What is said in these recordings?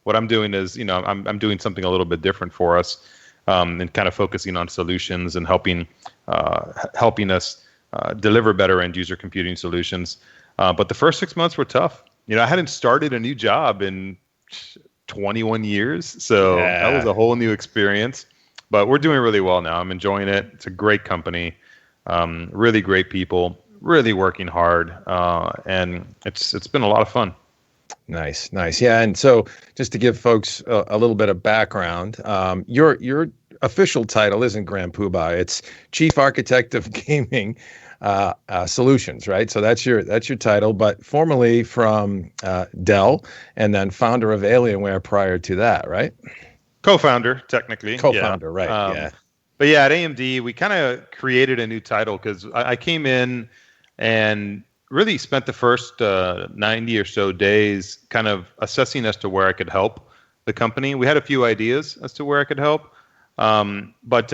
what I'm doing is, I'm doing something a little bit different for us, and kind of focusing on solutions and helping us deliver better end user computing solutions. But the first 6 months were tough. I hadn't started a new job in 21 years, so that was a whole new experience. But we're doing really well now. I'm enjoying it. It's a great company, really great people, really working hard, and it's been a lot of fun. Nice. Yeah, and so just to give folks a little bit of background, your official title isn't Grand Poobah; it's Chief Architect of Gaming Solutions, right? So that's your title, but formerly from Dell, and then founder of Alienware prior to that, right? Co-founder, technically. Co-founder, right? Yeah. But yeah, at AMD, we kind of created a new title because I came in and really spent the first 90 or so days kind of assessing as to where I could help the company. We had a few ideas as to where I could help, but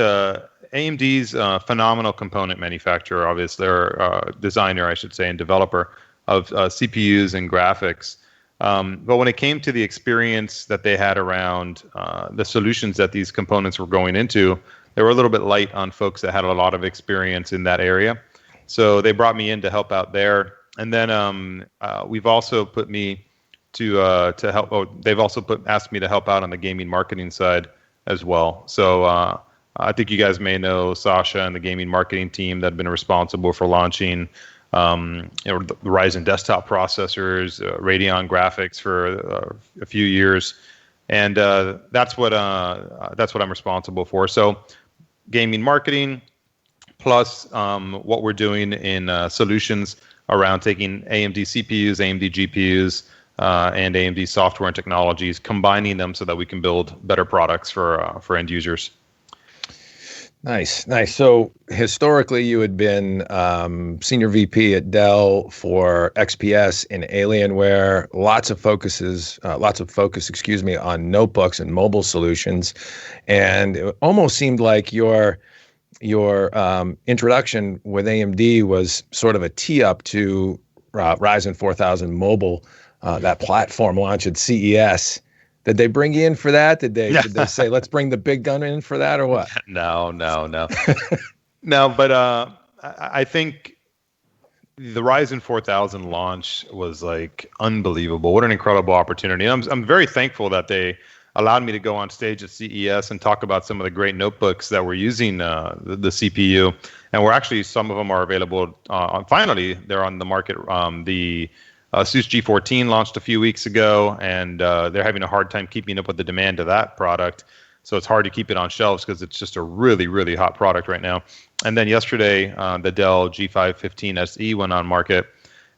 AMD's phenomenal component manufacturer, obviously, or designer, I should say, and developer of CPUs and graphics. But when it came to the experience that they had around the solutions that these components were going into, they were a little bit light on folks that had a lot of experience in that area. So they brought me in to help out there. And then we've also put me to help. Oh, they've also asked me to help out on the gaming marketing side as well. So I think you guys may know Sasha and the gaming marketing team that have been responsible for launching the Ryzen desktop processors, Radeon graphics for a few years, and that's what I'm responsible for. So, gaming marketing, plus what we're doing in solutions around taking AMD CPUs, AMD GPUs, and AMD software and technologies, combining them so that we can build better products for end users. Nice. So historically, you had been senior VP at Dell for XPS and Alienware. Lots of focus, on notebooks and mobile solutions, and it almost seemed like your introduction with AMD was sort of a tee up to Ryzen 4000 mobile, that platform launch at CES. Did they bring you in for that? Did they say, let's bring the big gun in for that, or what? No. No, but I think the Ryzen 4000 launch was like unbelievable. What an incredible opportunity. I'm very thankful that they allowed me to go on stage at CES and talk about some of the great notebooks that were using the CPU. And some of them are available. Finally, they're on the market. The ASUS G14 launched a few weeks ago, and they're having a hard time keeping up with the demand of that product. So it's hard to keep it on shelves because it's just a really, really hot product right now. And then yesterday, the Dell G5 15 SE went on market.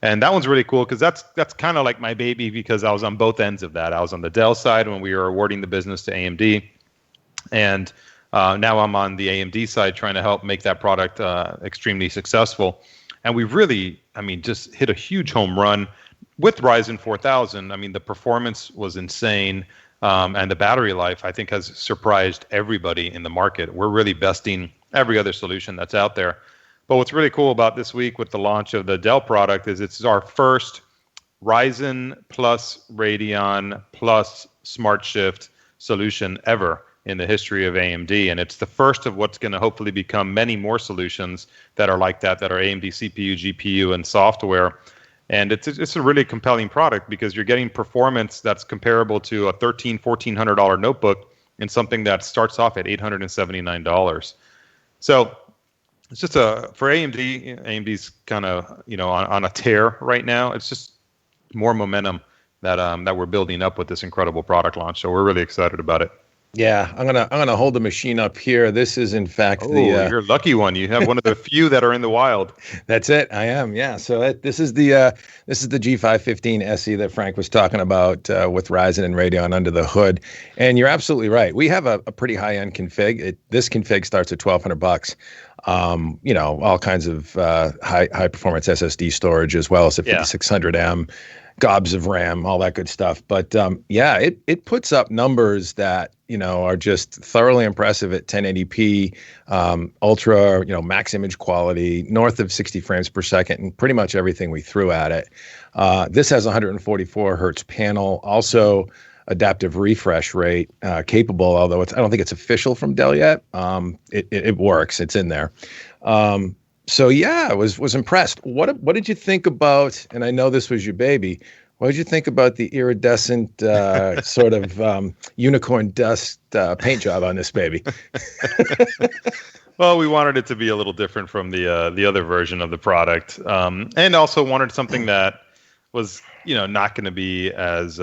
And that one's really cool because that's kind of like my baby, because I was on both ends of that. I was on the Dell side when we were awarding the business to AMD. And now I'm on the AMD side trying to help make that product extremely successful. And we've really, just hit a huge home run. With Ryzen 4000, the performance was insane, and the battery life, I think, has surprised everybody in the market. We're really besting every other solution that's out there. But what's really cool about this week with the launch of the Dell product is it's our first Ryzen plus Radeon plus SmartShift solution ever in the history of AMD. And it's the first of what's going to hopefully become many more solutions that are like that are AMD CPU, GPU, and software. And it's a really compelling product because you're getting performance that's comparable to a $1,400 notebook in something that starts off at $879. So it's just for AMD. AMD's kind of on a tear right now. It's just more momentum that we're building up with this incredible product launch. So we're really excited about it. Yeah, I'm gonna hold the machine up here. This is in fact you're a lucky one. You have one of the few that are in the wild. That's it. I am. Yeah. So this is the G5 15 SE that Frank was talking about with Ryzen and Radeon under the hood. And you're absolutely right. We have a pretty high end config. This config starts at $1,200. All kinds of high performance SSD storage as well as a 5600M. Gobs of RAM, all that good stuff. But it puts up numbers that are just thoroughly impressive at 1080p, ultra, max image quality, north of 60 frames per second, and pretty much everything we threw at it. This has a 144 hertz panel, also adaptive refresh rate capable, although I don't think it's official from Dell yet. It works. It's in there. So yeah, I was impressed. What did you think about, and I know this was your baby, what did you think about the iridescent sort of unicorn dust paint job on this baby? Well, we wanted it to be a little different from the other version of the product, and also wanted something that was, not going to be as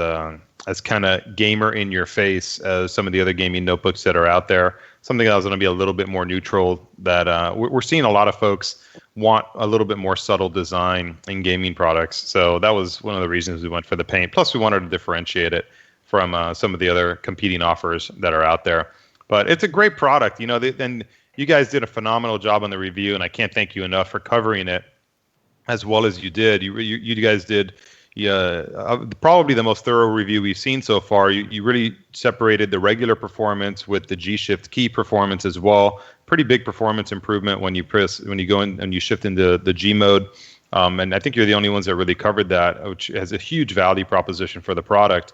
kind of gamer in your face as some of the other gaming notebooks that are out there. Something that was going to be a little bit more neutral. That we're seeing a lot of folks want a little bit more subtle design in gaming products. So that was one of the reasons we went for the paint. Plus, we wanted to differentiate it from some of the other competing offers that are out there. But it's a great product. And you guys did a phenomenal job on the review, and I can't thank you enough for covering it as well as you did. You guys did probably the most thorough review we've seen so far. You really separated the regular performance with the G-Shift key performance as well. Pretty big performance improvement when you go in and you shift into the G mode. And I think you're the only ones that really covered that, which has a huge value proposition for the product.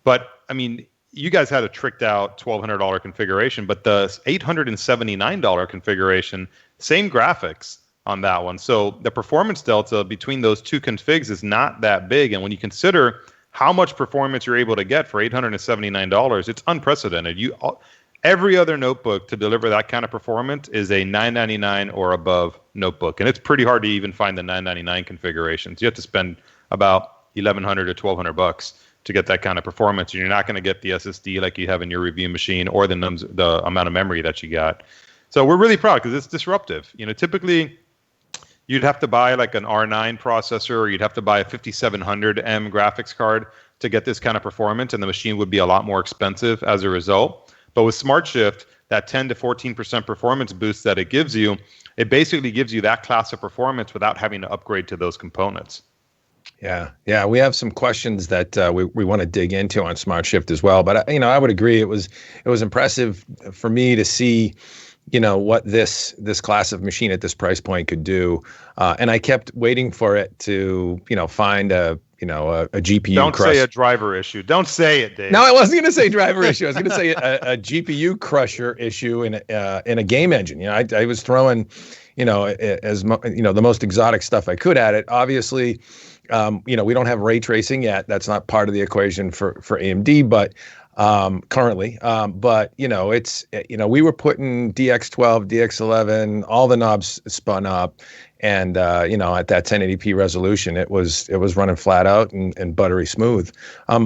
But I mean, you guys had a tricked out $1,200 configuration, but the $879 configuration, same graphics on that one. So the performance delta between those two configs is not that big. And when you consider how much performance you're able to get for $879, it's unprecedented. Every other notebook to deliver that kind of performance is a $999 or above notebook. And it's pretty hard to even find the $999 configurations. You have to spend about $1,100 to $1,200 to get that kind of performance. And you're not going to get the SSD like you have in your review machine or the amount of memory that you got. So we're really proud because it's disruptive. Typically you'd have to buy like an R9 processor, or you'd have to buy a 5700M graphics card to get this kind of performance, and the machine would be a lot more expensive as a result. But with SmartShift, that 10 to 14% performance boost that it gives you, it basically gives you that class of performance without having to upgrade to those components. Yeah. We have some questions that we want to dig into on SmartShift as well. But I would agree it was impressive for me to see what this class of machine at this price point could do, and I kept waiting for it to find a GPU. Don't say a driver issue. Don't say it, Dave. No, I wasn't going to say driver issue. I was going to say a GPU crusher issue in a game engine. I was throwing the most exotic stuff I could at it. Obviously, we don't have ray tracing yet. That's not part of the equation for AMD, but currently, but it's we were putting DX12, DX11, all the knobs spun up, and at that 1080p resolution, it was running flat out and buttery smooth.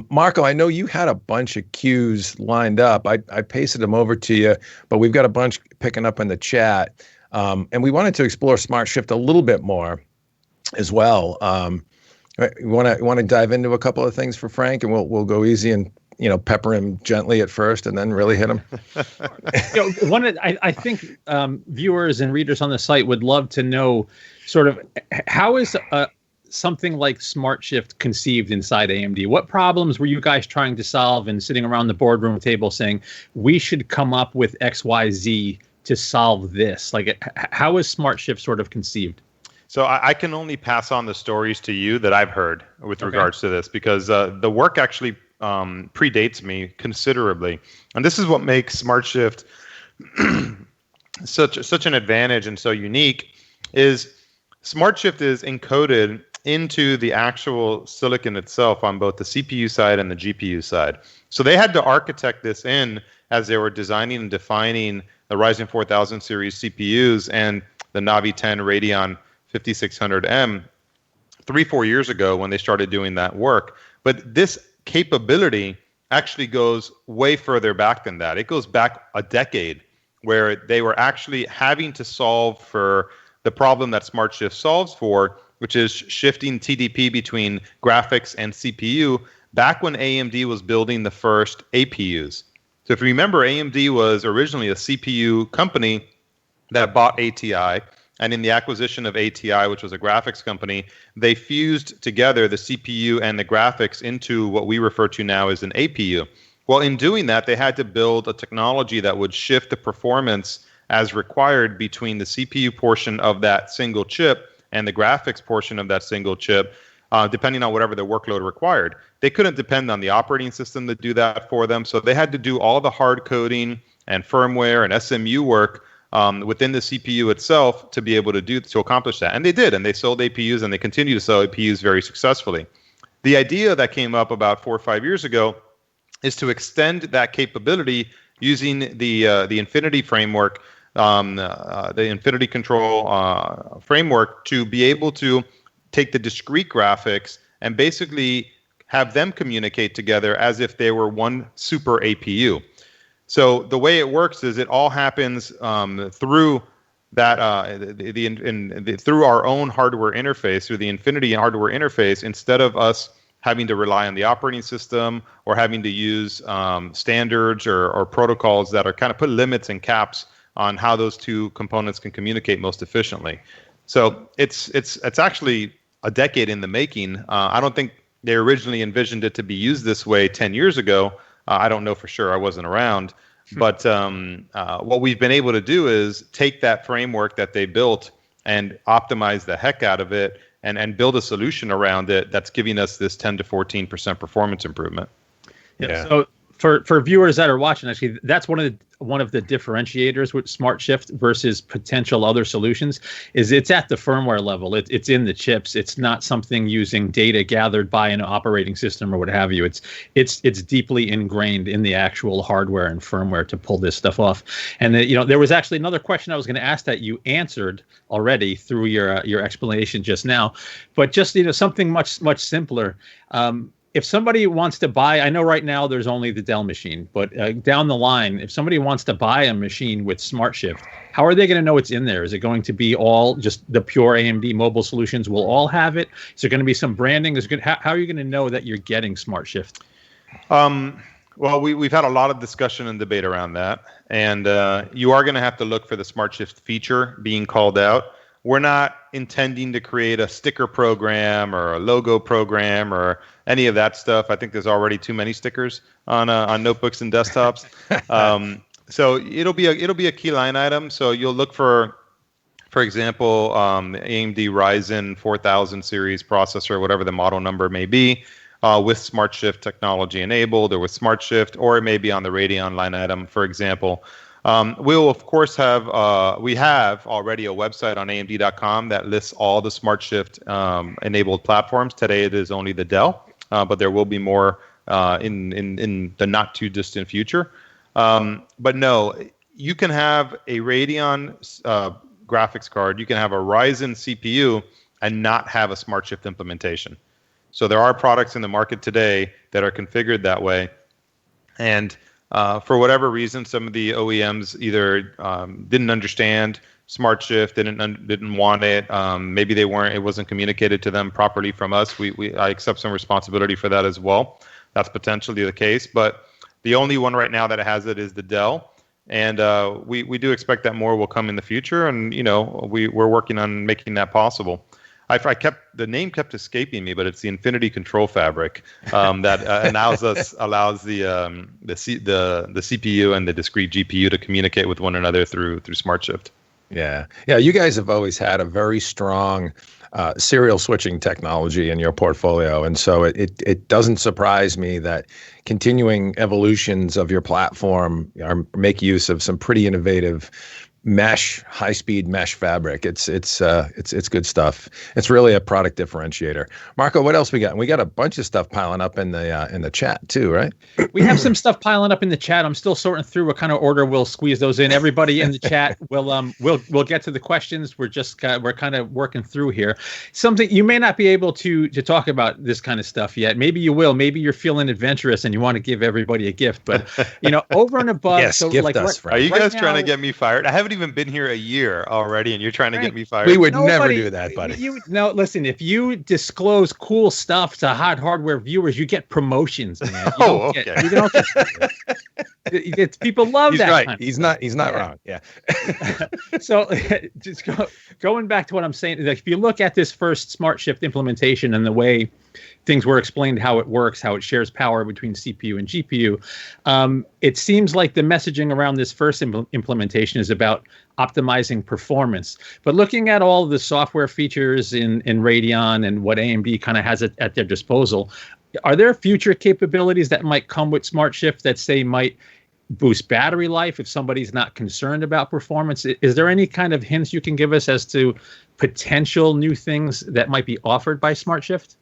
Marco, I know you had a bunch of cues lined up. I pasted them over to you, but we've got a bunch picking up in the chat, and we wanted to explore SmartShift a little bit more as well. You want to dive into a couple of things for Frank, and we'll go easy and pepper him gently at first and then really hit him. I think viewers and readers on the site would love to know sort of how is something like SmartShift conceived inside AMD? What problems were you guys trying to solve and sitting around the boardroom table saying, we should come up with XYZ to solve this? Like, how is SmartShift sort of conceived? So I can only pass on the stories to you that I've heard with regards to this, because the work actually predates me considerably, and this is what makes SmartShift such an advantage and so unique. Is SmartShift is encoded into the actual silicon itself on both the CPU side and the GPU side. So they had to architect this in as they were designing and defining the Ryzen 4000 series CPUs and the Navi 10 Radeon 5600M 3-4 years ago when they started doing that work. But this capability actually goes way further back than that. It goes back a decade, where they were actually having to solve for the problem that SmartShift solves for, which is shifting TDP between graphics and CPU, back when AMD was building the first APUs. So if you remember, AMD was originally a CPU company that bought ATI. And in the acquisition of ATI, which was a graphics company, they fused together the CPU and the graphics into what we refer to now as an APU. Well, in doing that, they had to build a technology that would shift the performance as required between the CPU portion of that single chip and the graphics portion of that single chip depending on whatever the workload required. They couldn't depend on the operating system to do that for them, so they had to do all the hard coding and firmware and SMU work within the CPU itself to be able to accomplish that. And they did, and they sold APUs, and they continue to sell APUs very successfully. The idea that came up about 4 or 5 years ago is to extend that capability using the Infinity framework, the Infinity Control framework, to be able to take the discrete graphics and basically have them communicate together as if they were one super APU. So the way it works is it all happens through that through our own hardware interface, through the Infinity hardware interface, instead of us having to rely on the operating system or having to use standards or protocols that are kind of put limits and caps on how those two components can communicate most efficiently. So it's actually a decade in the making. I don't think they originally envisioned it to be used this way 10 years ago. I don't know for sure. I wasn't around. But what we've been able to do is take that framework that they built and optimize the heck out of it and build a solution around it that's giving us this 10 to 14% performance improvement. Yeah. So for viewers that are watching, actually, that's one of the differentiators with SmartShift versus potential other solutions is it's at the firmware level. It's in the chips. It's not something using data gathered by an operating system or what have you. It's deeply ingrained in the actual hardware and firmware to pull this stuff off. And there was actually another question I was going to ask that you answered already through your explanation just now, but just something much simpler. If somebody wants to buy, I know right now there's only the Dell machine, but down the line, if somebody wants to buy a machine with SmartShift, how are they going to know it's in there? Is it going to be all just the pure AMD mobile solutions will all have it? Is there going to be some branding? How are you going to know that you're getting SmartShift? Well, we've had a lot of discussion and debate around that, and you are going to have to look for the SmartShift feature being called out. We're not intending to create a sticker program or a logo program or any of that stuff. I think there's already too many stickers on notebooks and desktops. So it'll be a key line item. So you'll look for example, AMD Ryzen 4000 series processor, whatever the model number may be, with SmartShift technology enabled, or with SmartShift, or it may be on the Radeon line item, for example. We'll of course we have already a website on AMD.com that lists all the SmartShift enabled platforms. Today it is only the Dell, but there will be more in the not too distant future. But no, you can have a Radeon graphics card, you can have a Ryzen CPU and not have a SmartShift implementation. So there are products in the market today that are configured that way, and for whatever reason, some of the OEMs either didn't understand SmartShift, didn't want it. Maybe it wasn't communicated to them properly from us. I accept some responsibility for that as well. That's potentially the case, but the only one right now that has it is the Dell, and we do expect that more will come in the future, and we're working on making that possible. The name kept escaping me, but it's the Infinity Control Fabric that allows the CPU and the discrete GPU to communicate with one another through SmartShift. Yeah. You guys have always had a very strong serial switching technology in your portfolio, and so it doesn't surprise me that continuing evolutions of your platform make use of some pretty innovative high-speed mesh fabric. It's good stuff. It's really a product differentiator. Marco, what else we got? We got a bunch of stuff piling up in the chat too, right? We have some stuff piling up in the chat. I'm still sorting through what kind of order we'll squeeze those in. Everybody in the chat we'll get to the questions. We're kind of working through here. Something you may not be able to talk about this kind of stuff yet. Maybe you will. Maybe you're feeling adventurous and you want to give everybody a gift. But over and above. Yes, so gift like us, are you guys trying to get me fired? I haven't even been here a year already, and you're trying to get me fired. We would never do that, buddy. No, listen. If you disclose cool stuff to Hot Hardware viewers, you get promotions, man. Okay. You don't get People love He's that. right. Kind of He's not wrong. Yeah. So just going back to what I'm saying, like if you look at this first SmartShift implementation and the way things were explained, how it works, how it shares power between CPU and GPU, it seems like the messaging around this first implementation is about optimizing performance. But looking at all the software features in Radeon and what AMD kind of has at their disposal, are there future capabilities that might come with SmartShift that say might boost battery life if somebody's not concerned about performance? Is there any kind of hints you can give us as to potential new things that might be offered by SmartShift?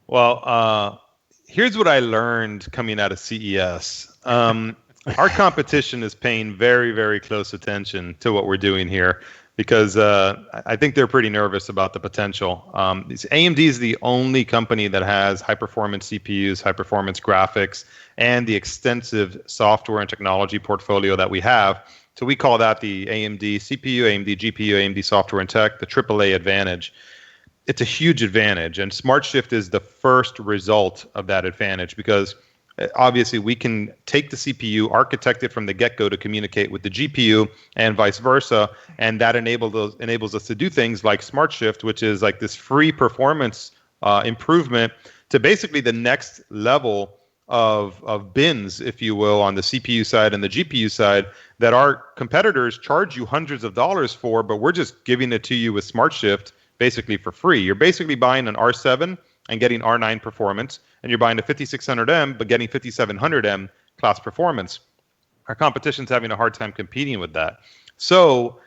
Well, here's what I learned coming out of CES. Our competition is paying very, very close attention to what we're doing here because I think they're pretty nervous about the potential. AMD is the only company that has high-performance CPUs, high-performance graphics, and the extensive software and technology portfolio that we have. So we call that the AMD CPU, AMD GPU, AMD software and tech, the AAA advantage. It's a huge advantage, and SmartShift is the first result of that advantage because obviously we can take the CPU, architect it from the get-go to communicate with the GPU and vice versa, and that enables us to do things like SmartShift, which is like this free performance improvement to basically the next level of bins, if you will, on the CPU side and the GPU side that our competitors charge you hundreds of dollars for, but we're just giving it to you with SmartShift basically for free. You're basically buying an R7 and getting R9 performance, and you're buying a 5600M but getting 5700M class performance. Our competition's having a hard time competing with that. So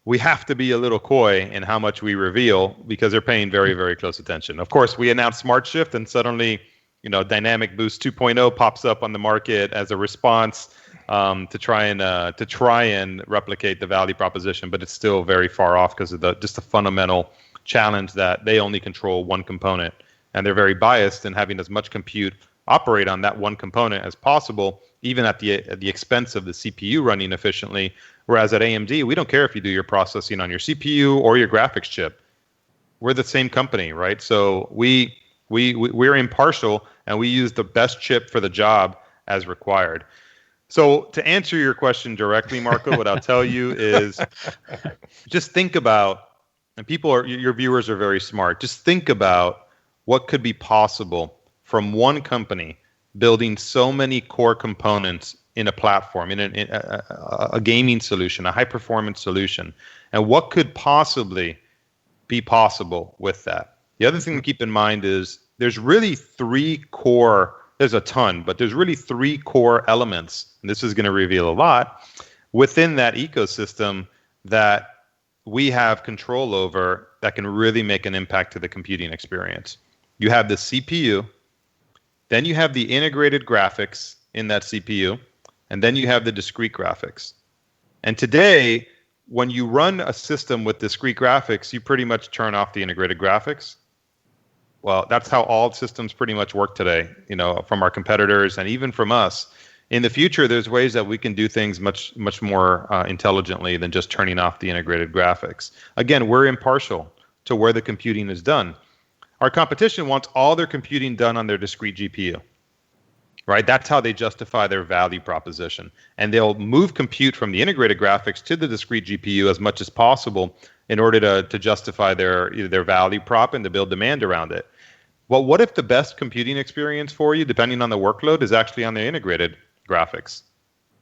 we have to be a little coy in how much we reveal because they're paying very, very close attention. Of course, we announced SmartShift and suddenly, Dynamic Boost 2.0 pops up on the market as a response to try and replicate the value proposition, but it's still very far off because of just the fundamental challenge that they only control one component, and they're very biased in having as much compute operate on that one component as possible, even at the expense of the CPU running efficiently. Whereas at AMD, we don't care if you do your processing on your CPU or your graphics chip. We're the same company, right? So we're impartial, and we use the best chip for the job as required. So to answer your question directly, Marco, what I'll tell you is just think about, and your viewers are very smart, just think about what could be possible from one company building so many core components in a platform, in a gaming solution, a high-performance solution, and what could possibly be possible with that. The other thing to keep in mind is there's really there's a ton, but there's really three core elements, and this is going to reveal a lot, within that ecosystem that we have control over that can really make an impact to the computing experience. You have the CPU, then you have the integrated graphics in that CPU, and then you have the discrete graphics. And today, when you run a system with discrete graphics, you pretty much turn off the integrated graphics. Well, that's how all systems pretty much work today, from our competitors and even from us. In the future, there's ways that we can do things much more intelligently than just turning off the integrated graphics. Again, we're impartial to where the computing is done. Our competition wants all their computing done on their discrete GPU, right? That's how they justify their value proposition. And they'll move compute from the integrated graphics to the discrete GPU as much as possible in order to justify their value prop and to build demand around it. Well, what if the best computing experience for you, depending on the workload, is actually on the integrated graphics?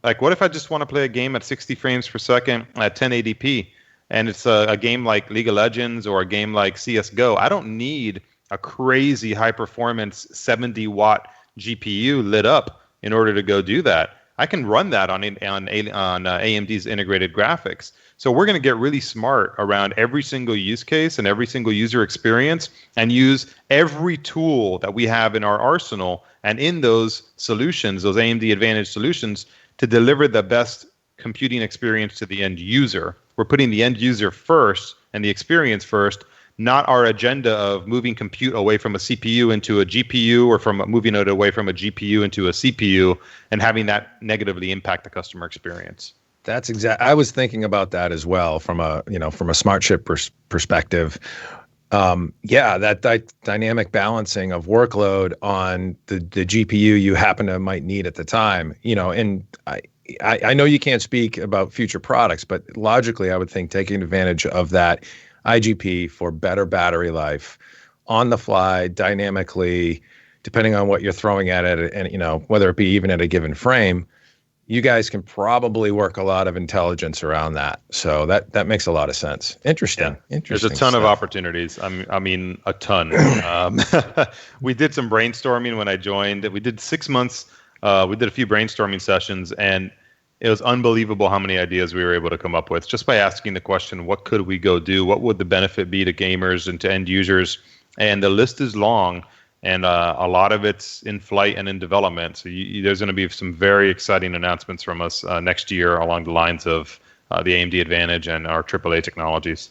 Like, what if I just want to play a game at 60 frames per second at 1080p, and it's a game like League of Legends or a game like CSGO? I don't need a crazy high-performance 70-watt GPU lit up in order to go do that. I can run that on AMD's integrated graphics. So we're going to get really smart around every single use case and every single user experience and use every tool that we have in our arsenal and in those solutions, those AMD Advantage solutions, to deliver the best computing experience to the end user. We're putting the end user first and the experience first, not our agenda of moving compute away from a CPU into a GPU or from moving it away from a GPU into a CPU and having that negatively impact the customer experience. I was thinking about that as well from a SmartShift perspective. Yeah, that dynamic balancing of workload on the GPU you might need at the time, and I know you can't speak about future products, but logically, I would think taking advantage of that IGP for better battery life on the fly, dynamically, depending on what you're throwing at it, and whether it be even at a given frame, you guys can probably work a lot of intelligence around that. So that makes a lot of sense. Interesting. Yeah. Interesting. There's a ton stuff. of opportunities. I mean, a ton. We did some brainstorming when I joined. We did 6 months. We did a few brainstorming sessions, and it was unbelievable how many ideas we were able to come up with just by asking the question, what could we go do? What would the benefit be to gamers and to end users? And the list is long. And a lot of it's in flight and in development. So there's going to be some very exciting announcements from us next year along the lines of the AMD Advantage and our AAA technologies.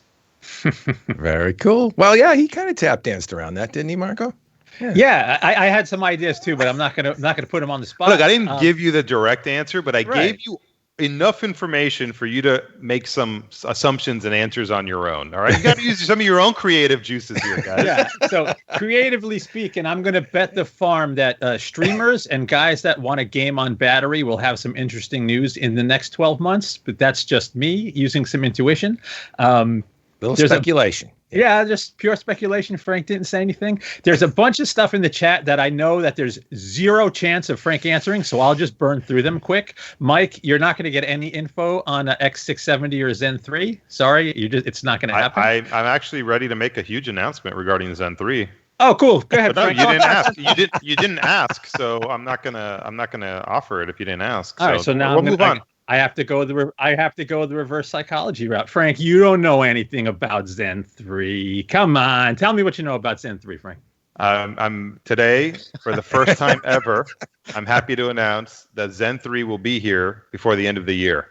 Very cool. Well, yeah, he kind of tap danced around that, didn't he, Marco? Yeah, I had some ideas too, but I'm not gonna put him on the spot. Look, I didn't give you the direct answer, but I gave you enough information for you to make some assumptions and answers on your own. All right, you got to use some of your own creative juices here, guys. Yeah. So creatively speaking, I'm going to bet the farm that streamers and guys that want to game on battery will have some interesting news in the next 12 months. But that's just me using some intuition. Little speculation. Yeah, just pure speculation. Frank didn't say anything. There's a bunch of stuff in the chat that I know that there's zero chance of Frank answering, so I'll just burn through them quick. Mike, you're not going to get any info on X670 or Zen 3. Sorry, it's not going to happen. I'm actually ready to make a huge announcement regarding Zen 3. Oh, cool. Go ahead, Frank. No, you didn't ask. You didn't ask, so I'm not gonna offer it if you didn't ask. All right, so now we'll move on. I have to go the reverse psychology route. Frank, you don't know anything about Zen 3. Come on, tell me what you know about Zen 3, Frank. I'm today, for the first time ever, I'm happy to announce that Zen 3 will be here before the end of the year.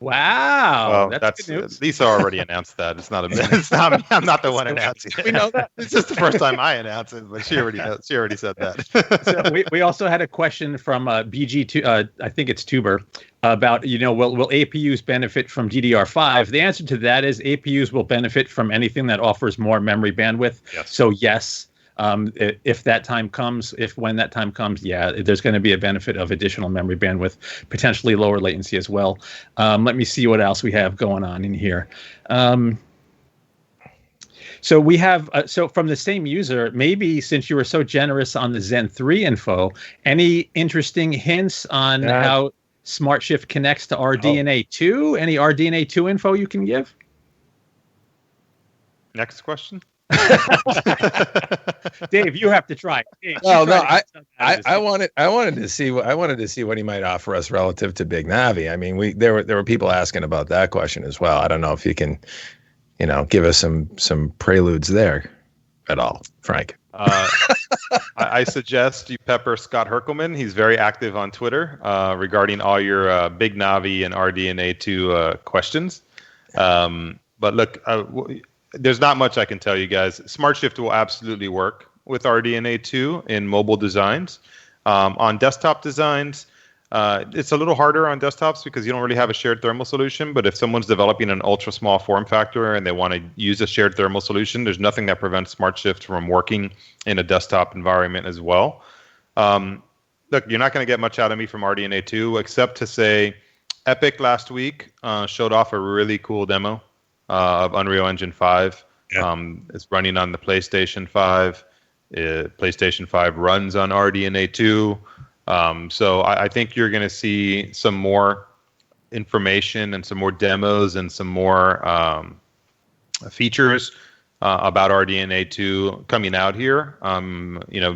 Wow, well, that's good news. Lisa already announced that. It's not me. I'm not the one announcing it. We know that. It's just the first time I announce it, but she already said that. So we also had a question from BG2. I think it's Tuber about will APUs benefit from DDR5? The answer to that is APUs will benefit from anything that offers more memory bandwidth. Yes. So yes. When that time comes, yeah, there's going to be a benefit of additional memory bandwidth, potentially lower latency as well. Let me see what else we have going on in here. So we have, so from the same user, maybe since you were so generous on the Zen 3 info, any interesting hints on how SmartShift connects to RDNA 2? Any RDNA 2 info you can give? Next question. Dave, you have to try. Dave, well, no, I wanted to see what he might offer us relative to Big Navi. I mean, there were people asking about that question as well. I don't know if you can, give us some preludes there at all, Frank. I suggest you pepper Scott Herkelman. He's very active on Twitter regarding all your Big Navi and RDNA2 questions. But look, there's not much I can tell you guys. SmartShift will absolutely work with RDNA2 in mobile designs. On desktop designs, it's a little harder on desktops because you don't really have a shared thermal solution. But if someone's developing an ultra small form factor and they want to use a shared thermal solution, there's nothing that prevents SmartShift from working in a desktop environment as well. Look, you're not going to get much out of me from RDNA2 except to say Epic last week showed off a really cool demo of Unreal Engine 5. Yeah. It's running on the PlayStation 5. PlayStation 5 runs on RDNA2. So I think you're going to see some more information and some more demos and some more features about RDNA2 coming out here.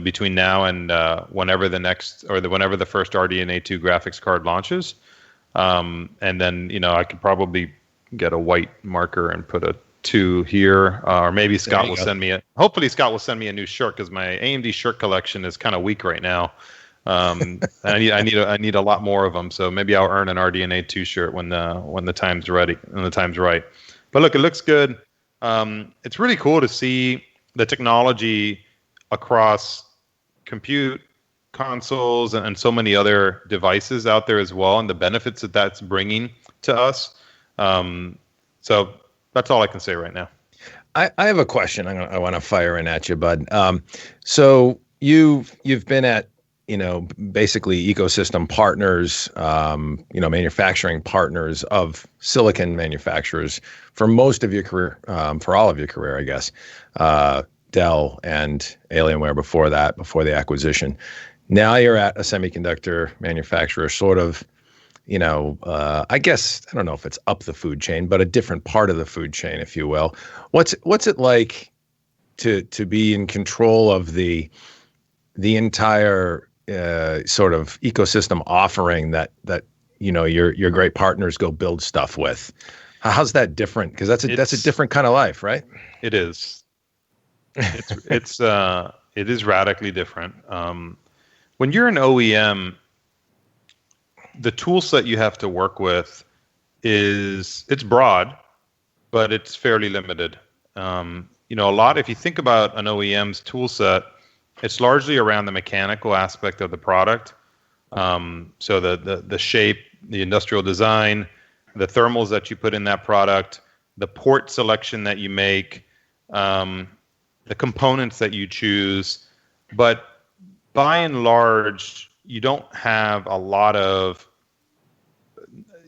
Between now and whenever the first RDNA2 graphics card launches. And then I could probably get a white marker and put a 2 here, or maybe Scott will send me hopefully Scott will send me a new shirt because my AMD shirt collection is kind of weak right now. I need a lot more of them, so maybe I'll earn an RDNA 2 shirt when the time's ready and the time's right. But look, it looks good. It's really cool to see the technology across compute, consoles, and so many other devices out there as well, and the benefits that that's bringing to us. So that's all I can say right now. I have a question I want to fire in at you, bud. So you've been at, basically ecosystem partners, manufacturing partners of silicon manufacturers for most of your career, for all of your career, I guess. Dell and Alienware before that, before the acquisition. Now you're at a semiconductor manufacturer, sort of, I guess, I don't know if it's up the food chain, but a different part of the food chain, if you will. What's it like to be in control of the entire sort of ecosystem offering that your great partners go build stuff with? How's that different? Because that's a different kind of life, right? It is. It is radically different. When you're an OEM, the tool set you have to work with it's broad, but it's fairly limited. If you think about an OEM's tool set, it's largely around the mechanical aspect of the product. So the shape, the industrial design, the thermals that you put in that product, the port selection that you make, the components that you choose. But by and large, you don't have a lot of,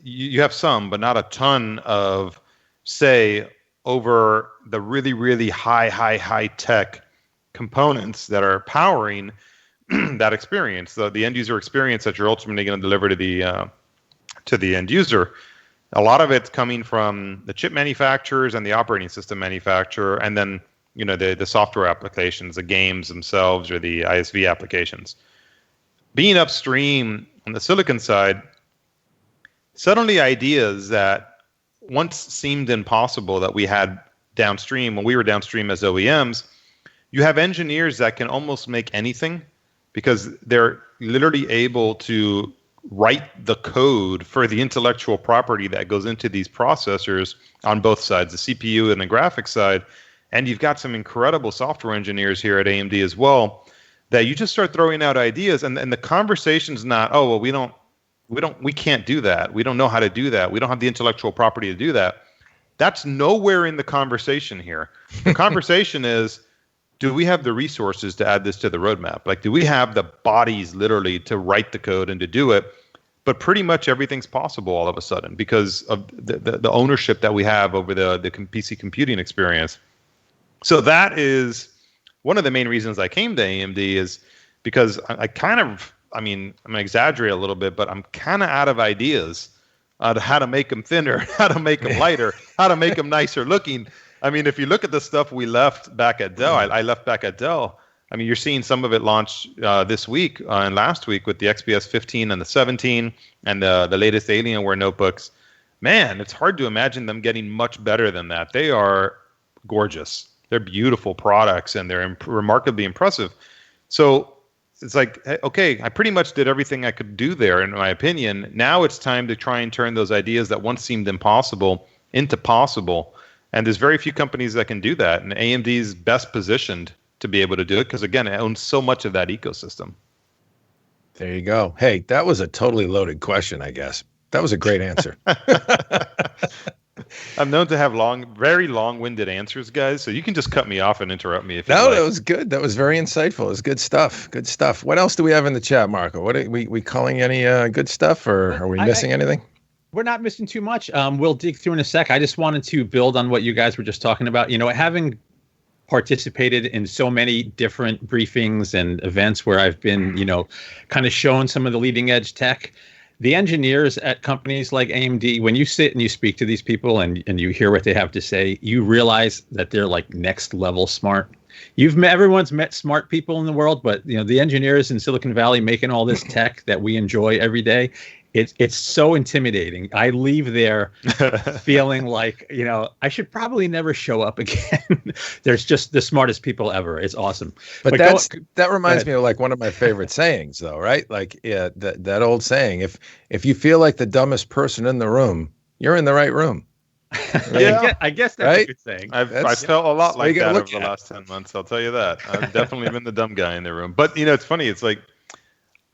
you have some, but not a ton of, say, over the really, really high tech components that are powering that experience, the end user experience that you're ultimately going to deliver to the end user. A lot of it's coming from the chip manufacturers and the operating system manufacturer, and then the software applications, the games themselves, or the ISV applications. Being upstream on the silicon side, suddenly ideas that once seemed impossible that we had downstream, when we were downstream as OEMs, you have engineers that can almost make anything because they're literally able to write the code for the intellectual property that goes into these processors on both sides, the CPU and the graphics side. And you've got some incredible software engineers here at AMD as well, that you just start throwing out ideas, and the conversation's not, oh, well, we can't do that. We don't know how to do that. We don't have the intellectual property to do that. That's nowhere in the conversation here. The conversation is, do we have the resources to add this to the roadmap? Like, do we have the bodies literally to write the code and to do it? But pretty much everything's possible all of a sudden because of the ownership that we have over the PC computing experience. So that is one of the main reasons I came to AMD, is because I'm going to exaggerate a little bit, but I'm kind of out of ideas on how to make them thinner, how to make them lighter, how to make them nicer looking. I mean, if you look at the stuff we left back at Dell, I left back at Dell. I mean, you're seeing some of it launch this week and last week with the XPS 15 and the 17 and the latest Alienware notebooks. Man, it's hard to imagine them getting much better than that. They are gorgeous. They're beautiful products, and they're remarkably impressive. So it's like, okay, I pretty much did everything I could do there, in my opinion. Now it's time to try and turn those ideas that once seemed impossible into possible. And there's very few companies that can do that. And AMD is best positioned to be able to do it because, again, it owns so much of that ecosystem. There you go. Hey, that was a totally loaded question, I guess. That was a great answer. I'm known to have very long-winded answers, guys. So you can just cut me off and interrupt me if you like. No, that was good. That was very insightful. It was good stuff. Good stuff. What else do we have in the chat, Marco? What are we calling any good stuff, or are we missing anything? We're not missing too much. We'll dig through in a sec. I just wanted to build on what you guys were just talking about. Having participated in so many different briefings and events where I've been, kind of shown some of the leading edge tech. The engineers at companies like AMD, when you sit and you speak to these people and you hear what they have to say, you realize that they're like next level smart. Everyone's met smart people in the world, but the engineers in Silicon Valley making all this tech that we enjoy every day, it's so intimidating. I leave there feeling like, I should probably never show up again. There's just the smartest people ever. It's awesome. But that reminds me of like one of my favorite sayings, though, right? Like, yeah, that old saying, if you feel like the dumbest person in the room, you're in the right room. Yeah, I guess that's a good saying. I've felt a lot like that over the last 10 months. I'll tell you that. I've definitely been the dumb guy in the room. But, it's funny. It's like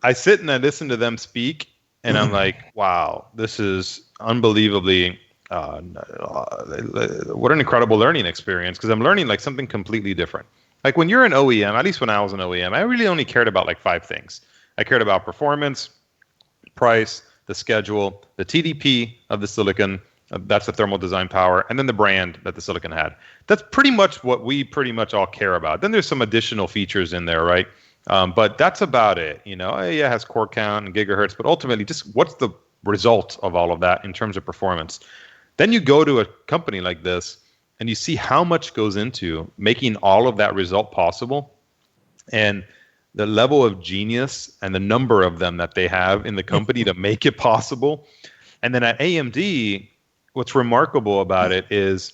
I sit and I listen to them speak, and I'm like, wow, this is unbelievably what an incredible learning experience, because I'm learning like something completely different. Like when you're an OEM, at least when I was an OEM, I really only cared about like 5 things. I cared about performance, price, the schedule, the TDP of the silicon, that's the thermal design power, and then the brand that the silicon had. That's pretty much what we pretty much all care about. Then there's some additional features in there, right? But that's about it. Yeah, it has core count and gigahertz, but ultimately just what's the result of all of that in terms of performance. Then you go to a company like this and you see how much goes into making all of that result possible, and the level of genius and the number of them that they have in the company to make it possible. And then at AMD, what's remarkable about it is,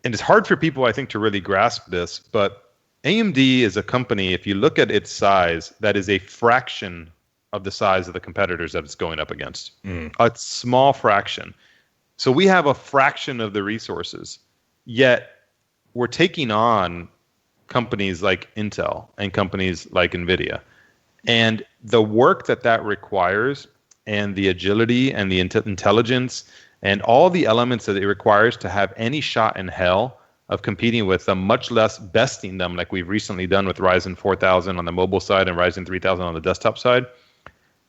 and it's hard for people, I think, to really grasp this, but AMD is a company, if you look at its size, that is a fraction of the size of the competitors that it's going up against. A small fraction. So we have a fraction of the resources, yet we're taking on companies like Intel and companies like NVIDIA. And the work that requires, and the agility and the intelligence and all the elements that it requires to have any shot in hell of competing with them, much less besting them like we've recently done with Ryzen 4000 on the mobile side and Ryzen 3000 on the desktop side.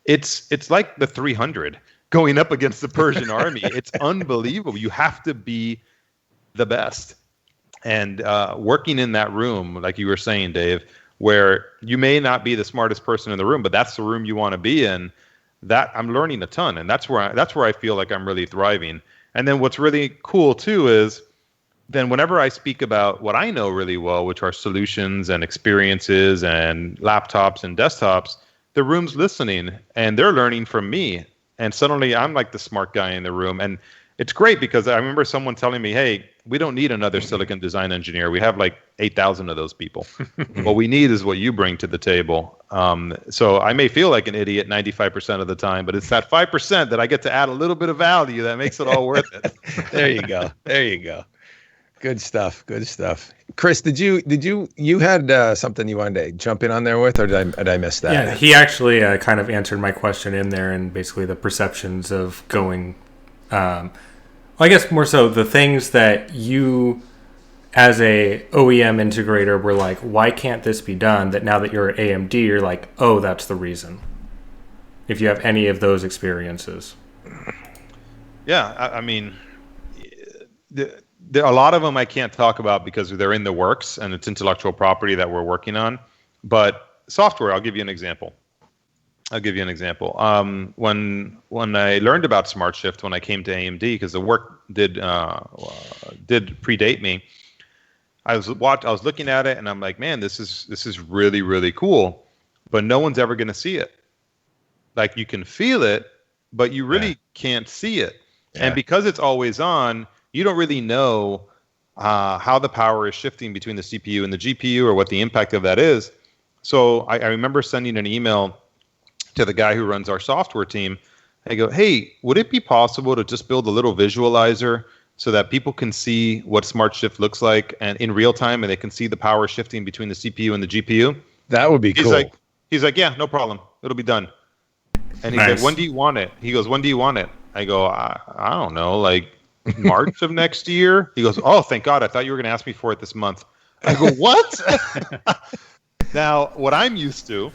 It's like the 300 going up against the Persian army. It's unbelievable. You have to be the best. And working in that room, like you were saying, Dave, where you may not be the smartest person in the room, but that's the room you want to be in, that I'm learning a ton. And that's where I feel like I'm really thriving. And then what's really cool too is then whenever I speak about what I know really well, which are solutions and experiences and laptops and desktops, the room's listening and they're learning from me. And suddenly I'm like the smart guy in the room. And it's great because I remember someone telling me, hey, we don't need another silicon design engineer. We have like 8,000 of those people. What we need is what you bring to the table. So I may feel like an idiot 95% of the time, but it's that 5% that I get to add a little bit of value that makes it all worth it. There you go. There you go. Good stuff. Good stuff. Chris, did you had something you wanted to jump in on there with, or did I miss that? Yeah, he actually kind of answered my question in there, and basically the perceptions of going. I guess more so the things that you, as a OEM integrator, were like, why can't this be done? That now that you're at AMD, you're like, oh, that's the reason. If you have any of those experiences. Yeah, I mean, a lot of them I can't talk about because they're in the works and it's intellectual property that we're working on. But software, I'll give you an example. When I learned about SmartShift, when I came to AMD, because the work did predate me, I was looking at it and I'm like, man, this is really, really cool, but no one's ever going to see it. Like you can feel it, but you really can't see it. Yeah. And because it's always on, you don't really know how the power is shifting between the CPU and the GPU or what the impact of that is. So I remember sending an email to the guy who runs our software team. I go, hey, would it be possible to just build a little visualizer so that people can see what SmartShift looks like and in real time, and they can see the power shifting between the CPU and the GPU? That would be cool. He's like, yeah, no problem. It'll be done. And he said, when do you want it? He goes, when do you want it? I go, I don't know, like March of next year. He goes, oh, thank God. I thought you were going to ask me for it this month. I go, what? Now, what I'm used to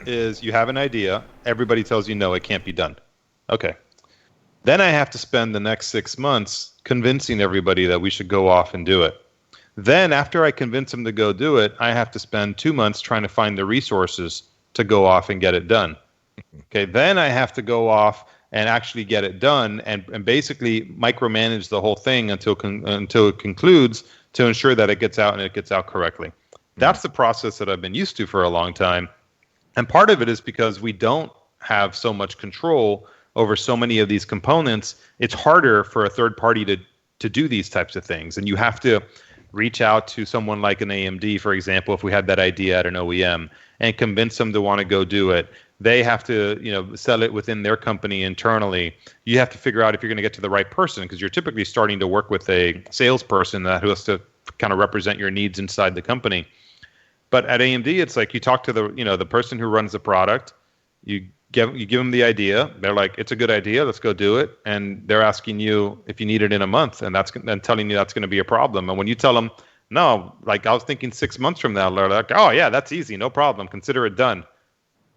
is you have an idea. Everybody tells you, no, it can't be done. Okay. Then I have to spend the next 6 months convincing everybody that we should go off and do it. Then after I convince them to go do it, I have to spend 2 months trying to find the resources to go off and get it done. Okay. Then I have to go off and actually get it done and basically micromanage the whole thing until it concludes to ensure that it gets out and it gets out correctly. That's the process that I've been used to for a long time. And part of it is because we don't have so much control over so many of these components. It's harder for a third party to do these types of things. And you have to reach out to someone like an AMD, for example, if we had that idea at an OEM, and convince them to want to go do it. They have to, sell it within their company internally. You have to figure out if you're going to get to the right person, because you're typically starting to work with a salesperson who has to kind of represent your needs inside the company. But at AMD, it's like you talk to the person who runs the product, you you give them the idea. They're like, it's a good idea. Let's go do it. And they're asking you if you need it in a month, and telling you that's going to be a problem. And when you tell them, no, like I was thinking 6 months from now, they're like, oh yeah, that's easy, no problem. Consider it done.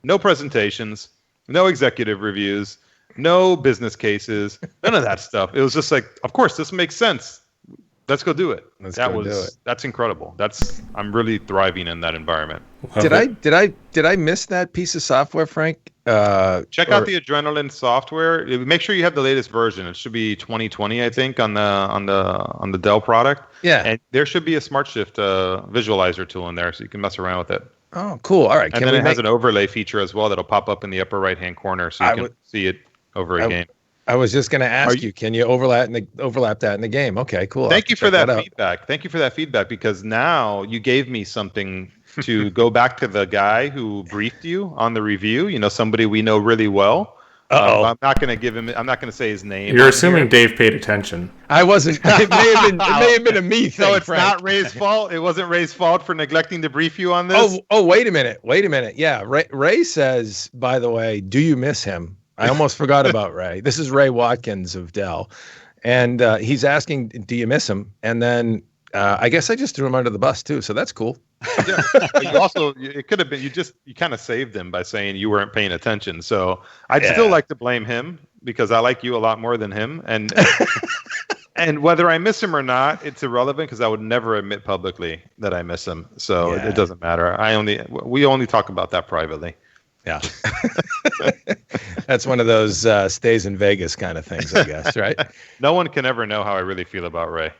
No presentations, no executive reviews, no business cases, none of that stuff. It was just like, of course, this makes sense. Let's go do it. That's incredible. I'm really thriving in that environment. Did I miss that piece of software, Frank? Check out the Adrenaline software. Make sure you have the latest version. It should be 2020, I think, on the Dell product. Yeah. And there should be a SmartShift visualizer tool in there, so you can mess around with it. Oh, cool. All right. And then it has an overlay feature as well that'll pop up in the upper right-hand corner, so you can see it over a game. I was just going to ask you, can you overlap that in the game? Okay, cool. Thank you for that feedback. Thank you for that feedback, because now you gave me something to go back to the guy who briefed you on the review. You know, somebody we know really well. I'm not going to give him. I'm not going to say his name. You're assuming Dave paid attention. I wasn't. It may have been a me thing. No, it's Frank. not Ray's fault. It wasn't Ray's fault for neglecting to brief you on this. Oh, wait a minute. Yeah, Ray says, by the way, do you miss him? I almost forgot about Ray. This is Ray Watkins of Dell, and he's asking, do you miss him? And then I guess I just threw him under the bus too, so that's cool. Yeah. It could have been you kind of saved him by saying you weren't paying attention. So I'd still like to blame him, because I like you a lot more than him, and and whether I miss him or not, it's irrelevant, because I would never admit publicly that I miss him. So it doesn't matter. We only talk about that privately. Yeah. That's one of those stays in Vegas kind of things, I guess, right? No one can ever know how I really feel about Ray.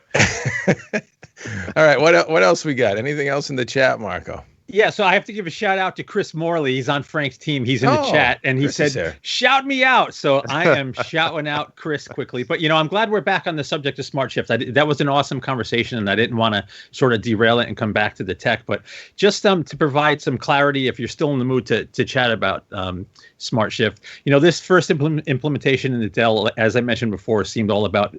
All right. What else we got? Anything else in the chat, Marco? Yeah, so I have to give a shout out to Chris Morley. He's on Frank's team. He's in the chat, and he Chris said, shout me out. So I am shouting out Chris quickly. But, I'm glad we're back on the subject of SmartShift. That was an awesome conversation, and I didn't want to sort of derail it and come back to the tech. But just to provide some clarity, if you're still in the mood to chat about SmartShift, this first implementation in the Dell, as I mentioned before, seemed all about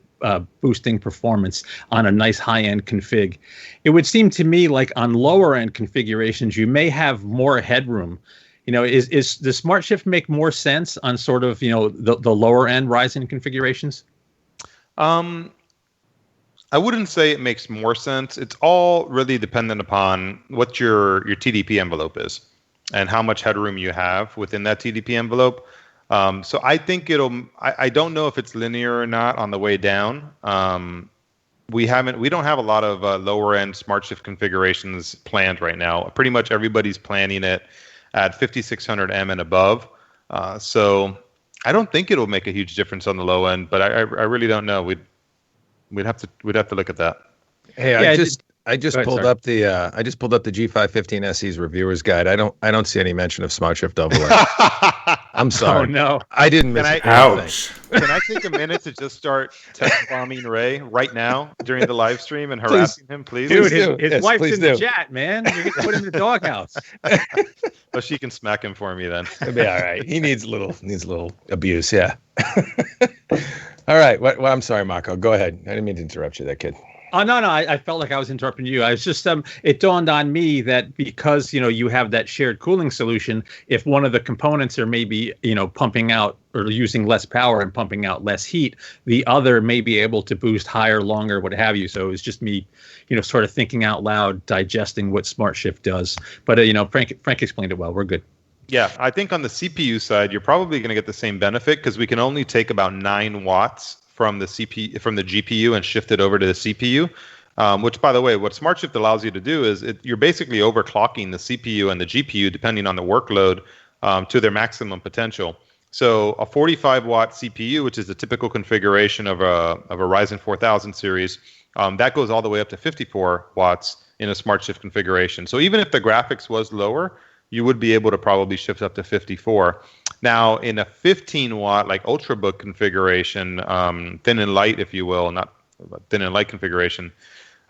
boosting performance on a nice high-end config. It would seem to me like on lower-end configurations, you may have more headroom. Does SmartShift make more sense on sort of, the lower-end Ryzen configurations? I wouldn't say it makes more sense. It's all really dependent upon what your TDP envelope is and how much headroom you have within that TDP envelope. So I think I don't know if it's linear or not on the way down. We don't have a lot of lower end SmartShift configurations planned right now. Pretty much everybody's planning it at 5600M and above. So I don't think it'll make a huge difference on the low end, but I really don't know. We'd have to look at that. Hey, I just pulled up the G5 15 SE's reviewer's guide. I don't see any mention of SmartShift overlay. I'm sorry. Oh no, I didn't miss it. Ouch. Can I take a minute to just start text bombing Ray right now during the live stream and harassing him, please? Dude, his wife's in the chat, man. You're going to put him in the doghouse. Well, she can smack him for me then. It'll be all right. He needs a little abuse, yeah. All right. Well, I'm sorry, Marco. Go ahead. I didn't mean to interrupt you, that kid. Oh, no. I felt like I was interrupting you. I was just, it dawned on me that because, you have that shared cooling solution, if one of the components are maybe, pumping out or using less power and pumping out less heat, the other may be able to boost higher, longer, what have you. So it was just me, sort of thinking out loud, digesting what SmartShift does. But, Frank explained it well. We're good. Yeah, I think on the CPU side, you're probably going to get the same benefit because we can only take about 9 watts from the GPU and shift it over to the CPU, which, by the way, what SmartShift allows you to do is you're basically overclocking the CPU and the GPU depending on the workload to their maximum potential. So a 45 watt CPU, which is the typical configuration of a Ryzen 4000 series, that goes all the way up to 54 watts in a SmartShift configuration. So even if the graphics was lower, you would be able to probably shift up to 54. Now, in a 15 watt, like Ultrabook configuration, thin and light, if you will, not thin and light configuration,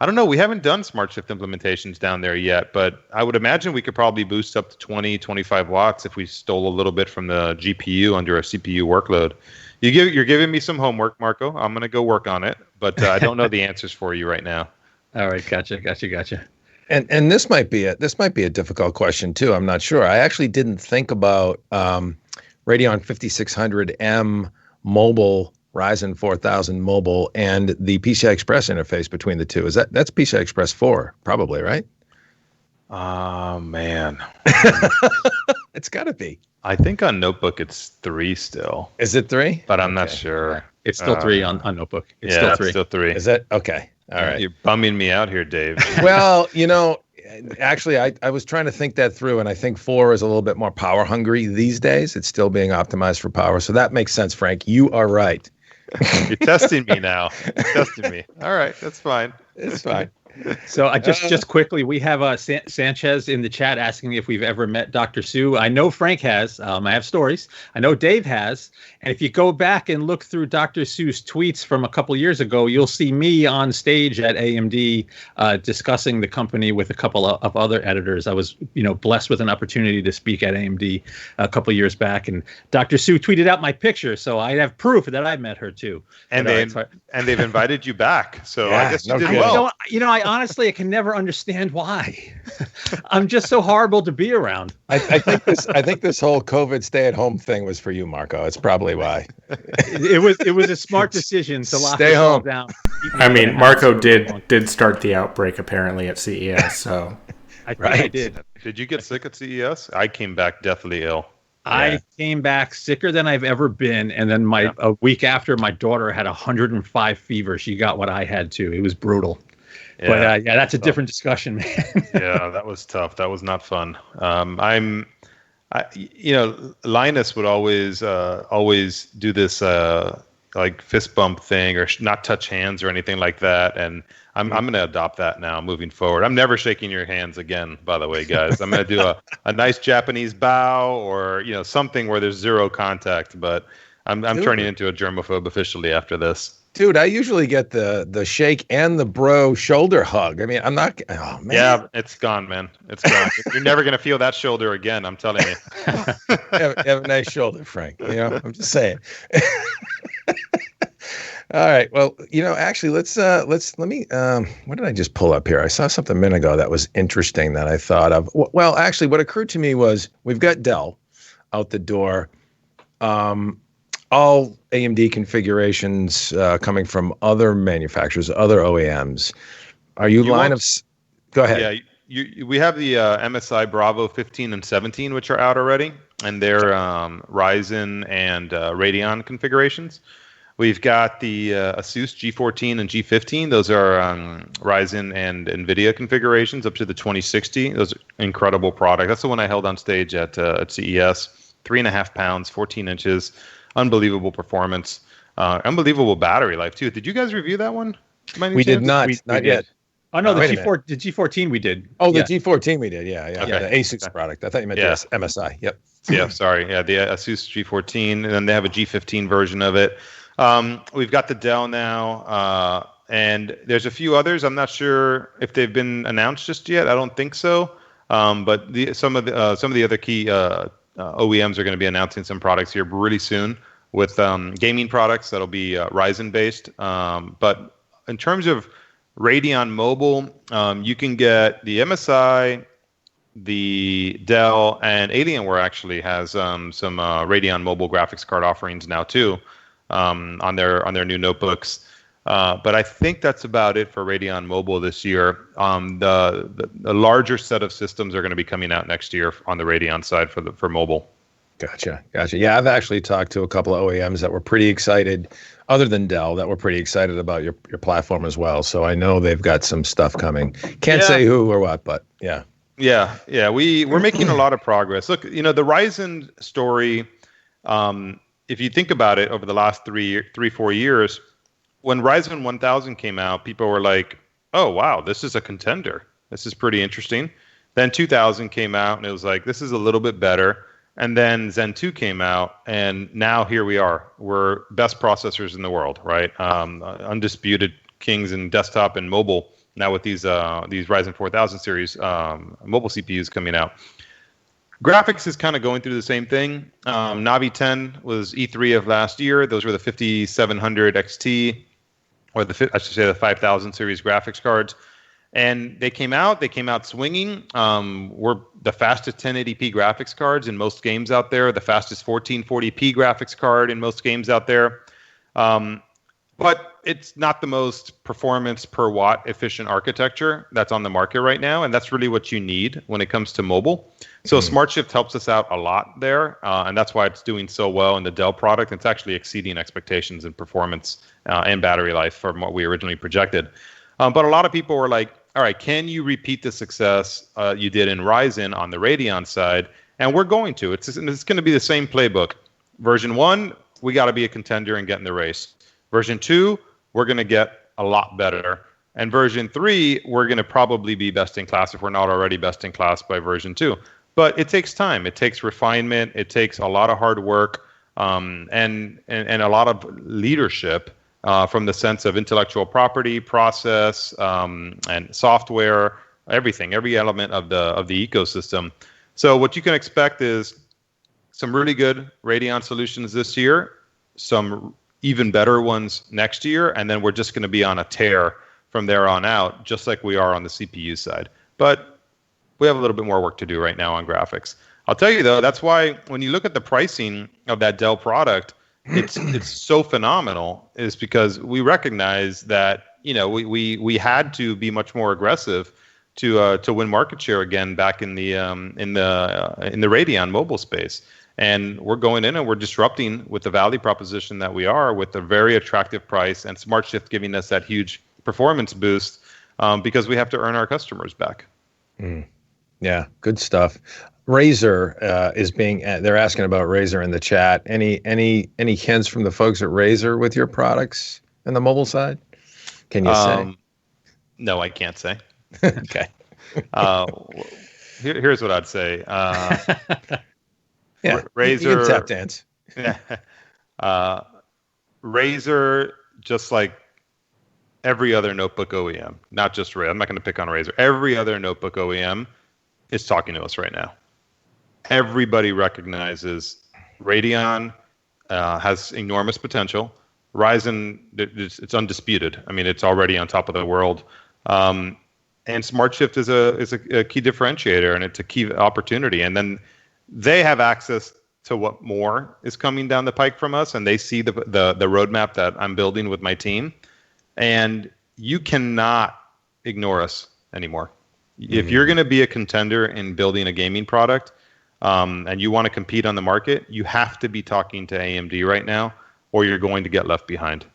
I don't know. We haven't done SmartShift implementations down there yet, but I would imagine we could probably boost up to 20, 25 watts if we stole a little bit from the GPU under a CPU workload. You're giving me some homework, Marco. I'm going to go work on it, but I don't know the answers for you right now. All right. Gotcha. And this might be a difficult question too. I'm not sure. I actually didn't think about Radeon 5600M mobile, Ryzen 4000 mobile, and the PCI Express interface between the two. That's PCI Express 4, probably, right? Oh, man. It's got to be. I think on notebook it's 3 still. Is it 3? But I'm not sure. It's still 3 on notebook. It's yeah, still 3. It's still 3. Is that okay? All right. You're bumming me out here, Dave. Well, actually, I was trying to think that through, and I think 4 is a little bit more power hungry these days. It's still being optimized for power, so that makes sense, Frank. You are right. You're testing me now. You're testing me. All right, that's fine. It's fine. So I just quickly, we have Sanchez in the chat asking if we've ever met Dr. Sue. I know Frank has. I have stories. I know Dave has. And if you go back and look through Dr. Sue's tweets from a couple years ago, you'll see me on stage at AMD discussing the company with a couple of other editors. I was, blessed with an opportunity to speak at AMD a couple years back, and Dr. Sue tweeted out my picture, so I have proof that I met her too. And they've invited you back, so I guess you did well. I can never understand why. I'm just so horrible to be around. I think this whole COVID stay-at-home thing was for you, Marco. It's probably why. It was a smart decision to lock Stay home down. I mean, Marco did start the outbreak apparently at CES, so I did. Did you get sick at CES? I came back deathly ill. I came back sicker than I've ever been, and then a week after, my daughter had 105 fever. She got what I had too. It was brutal. Yeah, but that's a different discussion, man. Yeah, that was tough. That was not fun. Linus would always do this like fist bump thing or not touch hands or anything like that. And I'm going to adopt that now moving forward. I'm never shaking your hands again, by the way, guys. I'm going to do a nice Japanese bow or something where there's zero contact. But I'm turning into a germaphobe officially after this. Dude, I usually get the shake and the bro shoulder hug. I mean, I'm not. Oh man. Yeah, it's gone, man. It's gone. You're never gonna feel that shoulder again. I'm telling you. have a nice shoulder, Frank. I'm just saying. All right. Well, actually, let me. What did I just pull up here? I saw something a minute ago that was interesting that I thought of. Well, actually, what occurred to me was we've got Dell out the door. All AMD configurations coming from other manufacturers, other OEMs. Are you Go ahead. Yeah, we have the MSI Bravo 15 and 17, which are out already, and they're Ryzen and Radeon configurations. We've got the Asus G14 and G15. Those are Ryzen and NVIDIA configurations up to the 2060. Those are incredible product. That's the one I held on stage at CES. 3.5 pounds, 14 inches. Unbelievable performance, unbelievable battery life too. Did you guys review that one? We did not. Not yet. Oh no, the G14 we did. Oh, the G14 we did. Yeah. Okay. The Asus product. I thought you meant the MSI. Yep. Yeah. Sorry. Yeah. The Asus G14, and then they have a G15 version of it. We've got the Dell now, and there's a few others. I'm not sure if they've been announced just yet. I don't think so. But some of the other key OEMs are going to be announcing some products here really soon with gaming products that'll be Ryzen based. But in terms of Radeon Mobile, you can get the MSI, the Dell, and Alienware actually has some Radeon Mobile graphics card offerings now too on their new notebooks. But I think that's about it for Radeon Mobile this year. The larger set of systems are going to be coming out next year on the Radeon side for mobile. Gotcha. Yeah, I've actually talked to a couple of OEMs that were pretty excited, other than Dell, that were pretty excited about your platform as well. So I know they've got some stuff coming. Can't say who or what, but yeah. Yeah. We're making a lot of progress. Look, the Ryzen story, if you think about it over the last 4 years, when Ryzen 1000 came out, people were like, oh, wow, this is a contender. This is pretty interesting. Then 2000 came out, and it was like, this is a little bit better. And then Zen 2 came out, and now here we are. We're best processors in the world, right? Undisputed kings in desktop and mobile, now with these Ryzen 4000 series mobile CPUs coming out. Graphics is kind of going through the same thing. Navi 10 was E3 of last year. Those were the 5700 XT, or the 5000 series graphics cards. And they came out swinging. We're the fastest 1080p graphics cards in most games out there, the fastest 1440p graphics card in most games out there. But it's not the most performance per watt efficient architecture that's on the market right now. And that's really what you need when it comes to mobile. So SmartShift helps us out a lot there. And that's why it's doing so well in the Dell product. It's actually exceeding expectations in performance and battery life from what we originally projected. But a lot of people were like, all right, can you repeat the success you did in Ryzen on the Radeon side? And we're going to. It's going to be the same playbook. Version 1, we got to be a contender and get in the race. Version 2, we're going to get a lot better. And version 3, we're going to probably be best in class if we're not already best in class by version 2. But it takes time. It takes refinement. It takes a lot of hard work and a lot of leadership from the sense of intellectual property, process, and software, everything, every element of the ecosystem. So what you can expect is some really good Radeon solutions this year, some even better ones next year, and then we're just going to be on a tear from there on out, just like we are on the CPU side. But we have a little bit more work to do right now on graphics. I'll tell you though, that's why when you look at the pricing of that Dell product, it's so phenomenal, is because we recognize that we had to be much more aggressive to win market share again back in the Radeon mobile space. And we're going in and we're disrupting with the value proposition that we are, with a very attractive price, and SmartShift giving us that huge performance boost because we have to earn our customers back. Yeah, good stuff. Razer they're asking about Razer in the chat. Any hints from the folks at Razer with your products in the mobile side? Can you say? No, I can't say. Okay. Here's what I'd say. Yeah, Razer. You can tap dance. Razer, just like every other notebook OEM, not just Razer. I'm not going to pick on Razer. Every other notebook OEM is talking to us right now. Everybody recognizes Radeon has enormous potential. Ryzen, it's undisputed. I mean, it's already on top of the world. And SmartShift is a key differentiator, and it's a key opportunity. And then they have access to what more is coming down the pike from us, and they see the roadmap that I'm building with my team. And you cannot ignore us anymore. If you're going to be a contender in building a gaming product, and you want to compete on the market, you have to be talking to AMD right now, or you're going to get left behind.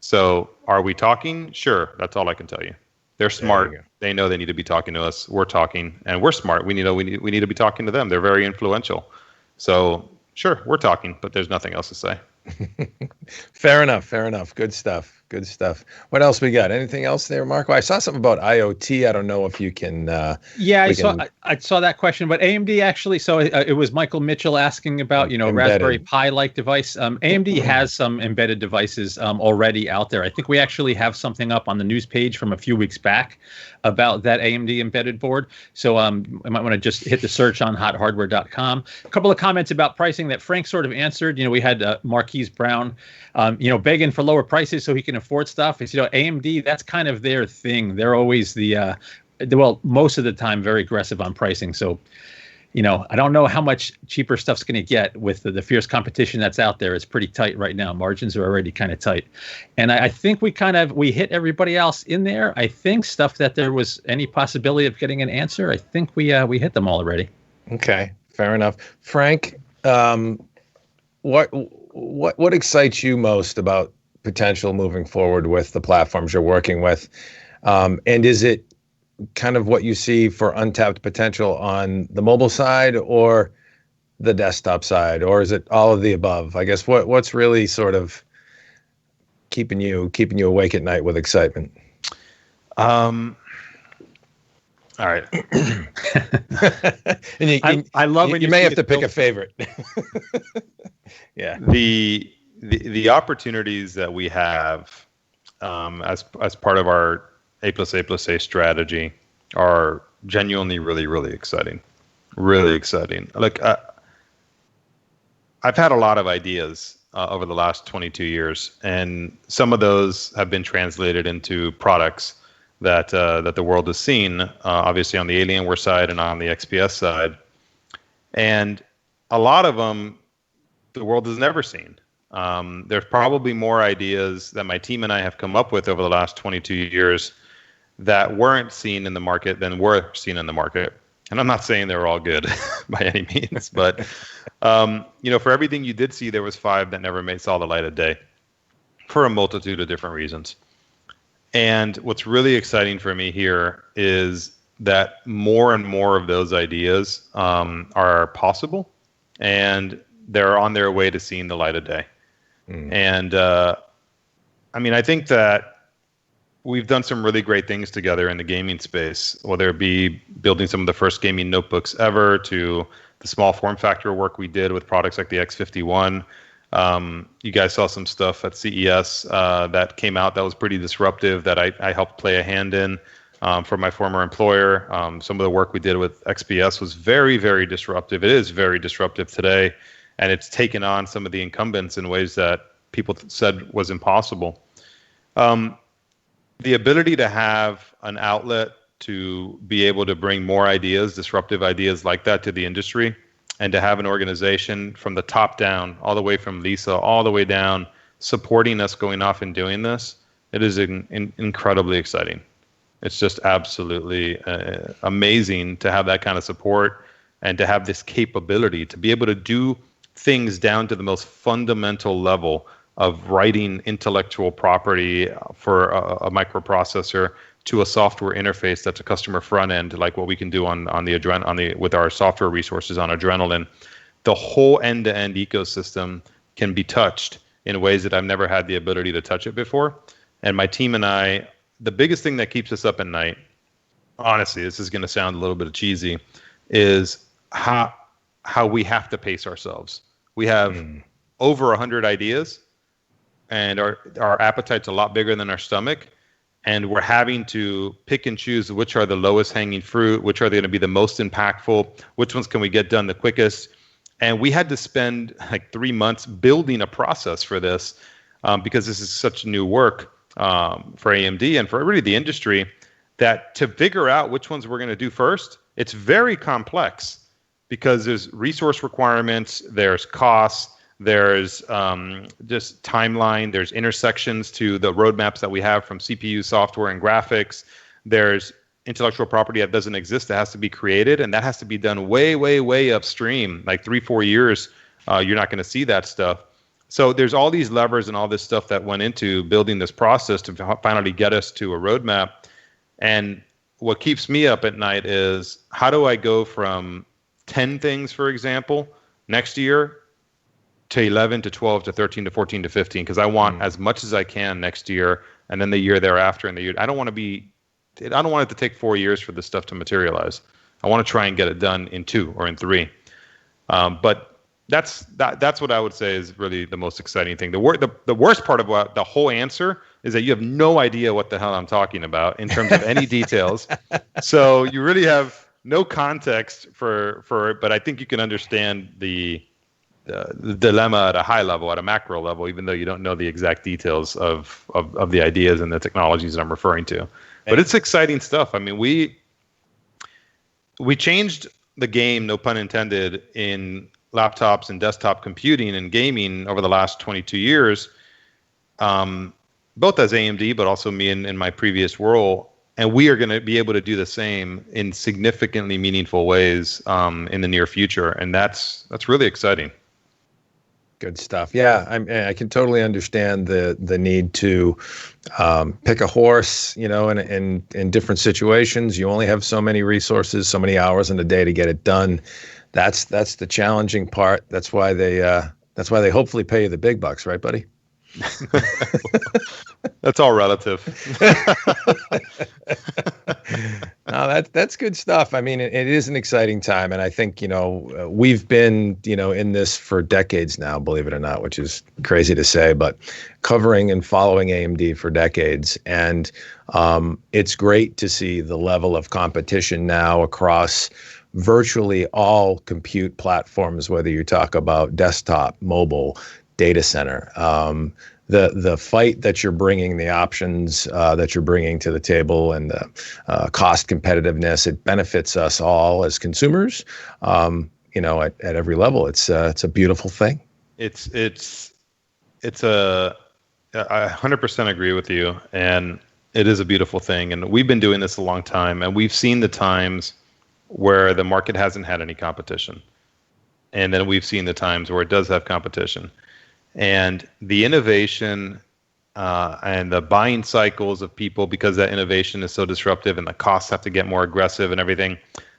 So are we talking? Sure. That's all I can tell you. They're smart. They know they need to be talking to us. We're talking, and we're smart. We need to be talking to them. They're very influential. So sure, we're talking, but there's nothing else to say. Fair enough. Good stuff. What else we got? Anything else there, Marco? I saw something about IoT. I don't know if you can. I saw that question, but AMD actually. So it was Michael Mitchell asking about Raspberry Pi like device. AMD has some embedded devices already out there. I think we actually have something up on the news page from a few weeks back about that AMD embedded board. So I might want to just hit the search on HotHardware.com. A couple of comments about pricing that Frank sort of answered. We had Marquise Brown, begging for lower prices so he can afford stuff. It's, AMD, that's kind of their thing. They're always most of the time very aggressive on pricing. So, I don't know how much cheaper stuff's going to get with the fierce competition that's out there. It's pretty tight right now. Margins are already kind of tight. And I think we hit everybody else in there. I think stuff that there was any possibility of getting an answer, I think we hit them all already. Okay, fair enough. Frank, what excites you most about potential moving forward with the platforms you're working with? And is it kind of what you see for untapped potential on the mobile side or the desktop side, or is it all of the above? I guess what's really sort of keeping you awake at night with excitement? All right. And I love when you may have to pick a favorite. Yeah. The opportunities that we have as part of our A+A+A strategy are genuinely really, really exciting. Really exciting. Like I've had a lot of ideas over the last 22 years, and some of those have been translated into products that the world has seen, obviously on the Alienware side and on the XPS side, and a lot of them the world has never seen. There's probably more ideas that my team and I have come up with over the last 22 years that weren't seen in the market than were seen in the market. And I'm not saying they were all good by any means, but for everything you did see, there was 5 that never saw the light of day for a multitude of different reasons. And what's really exciting for me here is that more and more of those ideas are possible, and they're on their way to seeing the light of day. And I think that we've done some really great things together in the gaming space, whether it be building some of the first gaming notebooks ever to the small form factor work we did with products like the X51. You guys saw some stuff at CES that came out that was pretty disruptive that I helped play a hand in for my former employer. Some of the work we did with XPS was very, very disruptive. It is very disruptive today, and it's taken on some of the incumbents in ways that people said was impossible. The ability to have an outlet to be able to bring more ideas, disruptive ideas like that to the industry, and to have an organization from the top down, all the way from Lisa, all the way down, supporting us going off and doing this, it is incredibly exciting. It's just absolutely amazing to have that kind of support and to have this capability to be able to do things down to the most fundamental level of writing intellectual property for a microprocessor to a software interface that's a customer front end, like what we can do with our software resources on Adrenaline. The whole end-to-end ecosystem can be touched in ways that I've never had the ability to touch it before. And my team and I, the biggest thing that keeps us up at night, honestly, this is going to sound a little bit cheesy, is how we have to pace ourselves. We have over 100 ideas, and our appetite's a lot bigger than our stomach, and we're having to pick and choose which are the lowest hanging fruit, which are going to be the most impactful, which ones can we get done the quickest. And we had to spend like 3 months building a process for this because this is such new work for AMD and for really the industry, that to figure out which ones we're going to do first, it's very complex because there's resource requirements, there's costs, there's just timeline, there's intersections to the roadmaps that we have from CPU, software, and graphics. There's intellectual property that doesn't exist that has to be created, and that has to be done way, way, way upstream, like 3-4 years. You're not going to see that stuff. So there's all these levers and all this stuff that went into building this process to finally get us to a roadmap. And what keeps me up at night is, how do I go from 10 things, for example, next year to 11 to 12 to 13 to 14 to 15, because I want as much as I can next year, and then the year thereafter, and I don't want it to take 4 years for this stuff to materialize. I want to try and get it done in 2 or in 3. But that's what I would say is really the most exciting thing. The worst part about the whole answer is that you have no idea what the hell I'm talking about in terms of any details. So you really have no context for it, but I think you can understand the dilemma at a high level, at a macro level, even though you don't know the exact details of the ideas and the technologies that I'm referring to. But it's exciting stuff. I mean, we changed the game, no pun intended, in laptops and desktop computing and gaming over the last 22 years, both as AMD, but also me in my previous role. And we are going to be able to do the same in significantly meaningful ways in the near future. And that's really exciting. Good stuff. Yeah, I can totally understand the need to pick a horse, in different situations. You only have so many resources, so many hours in a day to get it done. That's the challenging part. That's why they hopefully pay you the big bucks, right, buddy? That's all relative. No, that's good stuff. I mean, it is an exciting time, and I think we've been in this for decades now, believe it or not, which is crazy to say, but covering and following AMD for decades, and it's great to see the level of competition now across virtually all compute platforms, whether you talk about desktop, mobile, data center. The fight that you're bringing, the options that you're bringing to the table, and the cost competitiveness, it benefits us all as consumers. At every level, it's a beautiful thing. It's I 100% agree with you, and it is a beautiful thing. And we've been doing this a long time, and we've seen the times where the market hasn't had any competition, and then we've seen the times where it does have competition. And the innovation and the buying cycles of people, because that innovation is so disruptive and the costs have to get more aggressive and everything,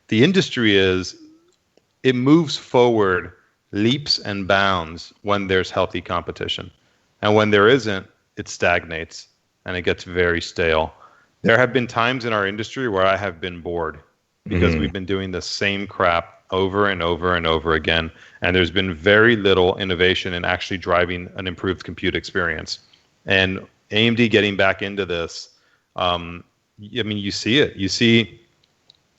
the industry it moves forward leaps and bounds when there's healthy competition. And when there isn't, it stagnates and it gets very stale. There have been times in our industry where I have been bored because we've been doing the same crap over and over and over again, and there's been very little innovation in actually driving an improved compute experience. And AMD getting back into this, you see it. You see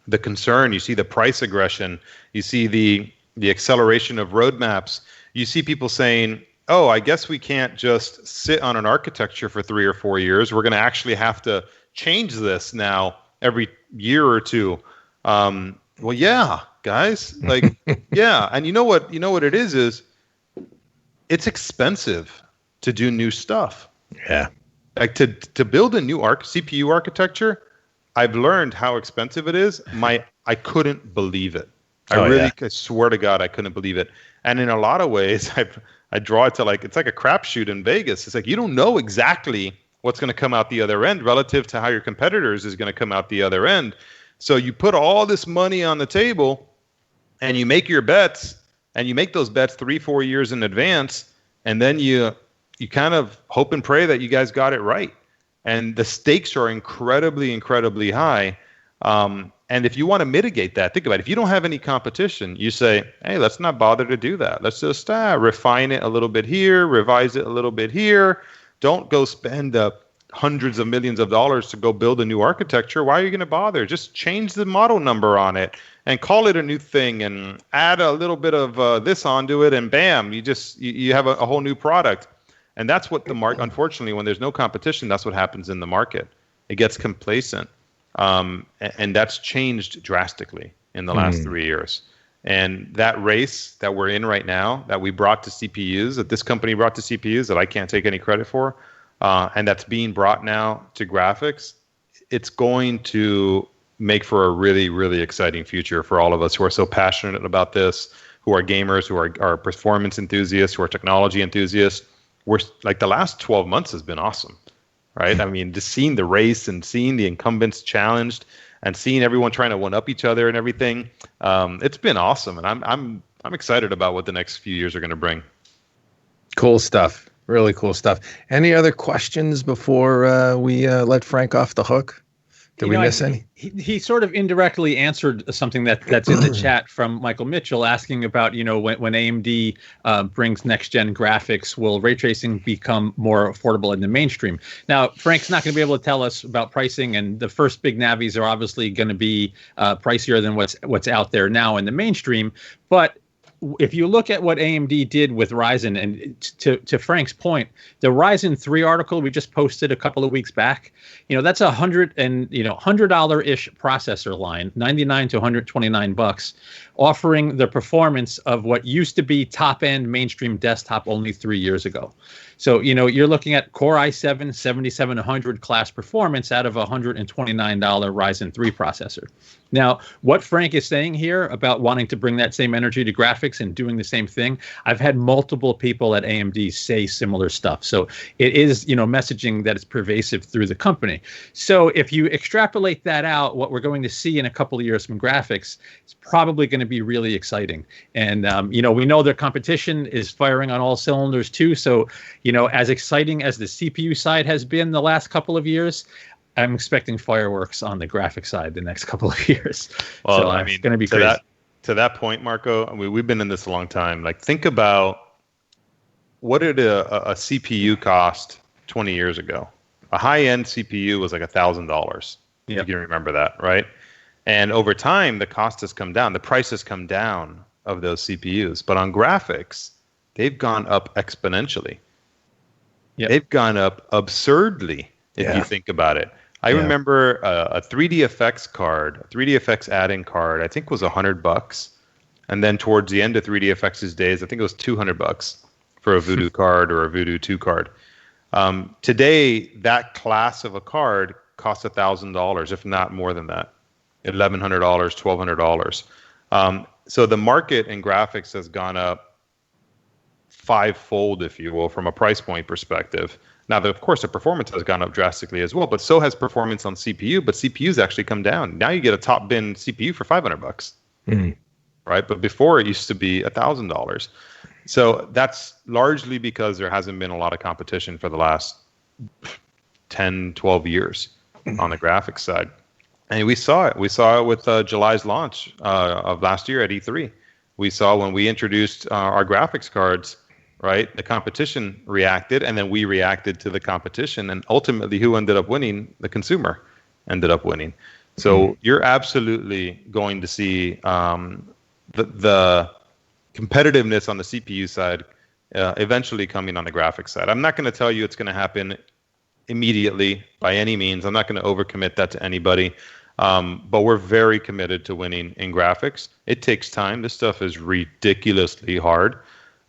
the concern, you see the price aggression, you see the acceleration of roadmaps. You see people saying, oh, I guess we can't just sit on an architecture for 3 or 4 years. We're going to actually have to change this now every year or two. Well, yeah, guys, yeah. And you know what it is it's expensive to do new stuff. Yeah. Like to build a new CPU architecture, I've learned how expensive it is. I couldn't believe it. I swear to God, I couldn't believe it. And in a lot of ways, I draw it to it's like a crapshoot in Vegas. It's like you don't know exactly what's going to come out the other end relative to how your competitors is going to come out the other end. So you put all this money on the table and you make your bets, and you make those bets 3-4 years in advance, and then you kind of hope and pray that you guys got it right. And the stakes are incredibly, incredibly high. And if you want to mitigate that, think about it. If you don't have any competition, you say, hey, let's not bother to do that. Let's just refine it a little bit here, revise it a little bit here. Don't go spend hundreds of millions of dollars to go build a new architecture. Why are you going to bother? Just change the model number on it and call it a new thing and add a little bit of this onto it, and bam, you have a whole new product. And that's what the market, unfortunately, when there's no competition, that's what happens in the market. It gets complacent. And that's changed drastically in the last 3 years. And that race that we're in right now, that we brought to CPUs, that this company brought to CPUs, that I can't take any credit for, and that's being brought now to graphics, it's going to make for a really, really exciting future for all of us who are so passionate about this, who are gamers, who are performance enthusiasts, who are technology enthusiasts. We're the last 12 months has been awesome, right? I mean, just seeing the race and seeing the incumbents challenged and seeing everyone trying to one up each other and everything. It's been awesome, and I'm excited about what the next few years are going to bring. Cool stuff. Really cool stuff. Any other questions before we let Frank off the hook? Did we miss any? He sort of indirectly answered something that's in the chat from Michael Mitchell, asking about, when AMD brings next-gen graphics, will ray tracing become more affordable in the mainstream? Now, Frank's not going to be able to tell us about pricing, and the first big navis are obviously going to be pricier than what's out there now in the mainstream. But if you look at what AMD did with Ryzen, and to Frank's point, the Ryzen 3 article we just posted a couple of weeks back, that's $100-ish processor line, $99 to $129, offering the performance of what used to be top-end mainstream desktop only 3 years ago. So, you're looking at Core i7 7700 class performance out of a $129 Ryzen 3 processor. Now, what Frank is saying here about wanting to bring that same energy to graphics and doing the same thing, I've had multiple people at AMD say similar stuff. So it is, messaging that is pervasive through the company. So if you extrapolate that out, what we're going to see in a couple of years from graphics is probably going to be really exciting. And, we know their competition is firing on all cylinders too. So, as exciting as the CPU side has been the last couple of years, I'm expecting fireworks on the graphic side the next couple of years. Well, so, it's going to be crazy. To that point, Marco, we've been in this a long time. Think about what did a CPU cost 20 years ago? A high-end CPU was $1,000. Yep. You can remember that, right? And over time, the cost has come down. The price has come down of those CPUs. But on graphics, they've gone up exponentially. Yep. They've gone up absurdly if you think about it. I remember a 3DFX card, a 3DFX add-in card, I think was $100. And then towards the end of 3DFX's days, I think it was $200 for a Voodoo card or a Voodoo 2 card. Today, that class of a card costs $1,000, if not more than that. $1,100, $1,200. So the market in graphics has gone up fivefold, if you will, from a price point perspective. Now, of course, the performance has gone up drastically as well, but so has performance on CPU. But CPU's actually come down. Now you get a top bin CPU for $500, right? But before it used to be $1,000. So that's largely because there hasn't been a lot of competition for the last 10, 12 years on the graphics side. And we saw it. We saw it with July's launch of last year at E3. We saw when we introduced our graphics cards, right? The competition reacted, and then we reacted to the competition. And ultimately, who ended up winning? The consumer ended up winning. So you're absolutely going to see the competitiveness on the CPU side eventually coming on the graphics side. I'm not going to tell you it's going to happen immediately by any means. I'm not going to overcommit that to anybody. But we're very committed to winning in graphics. It takes time. This stuff is ridiculously hard.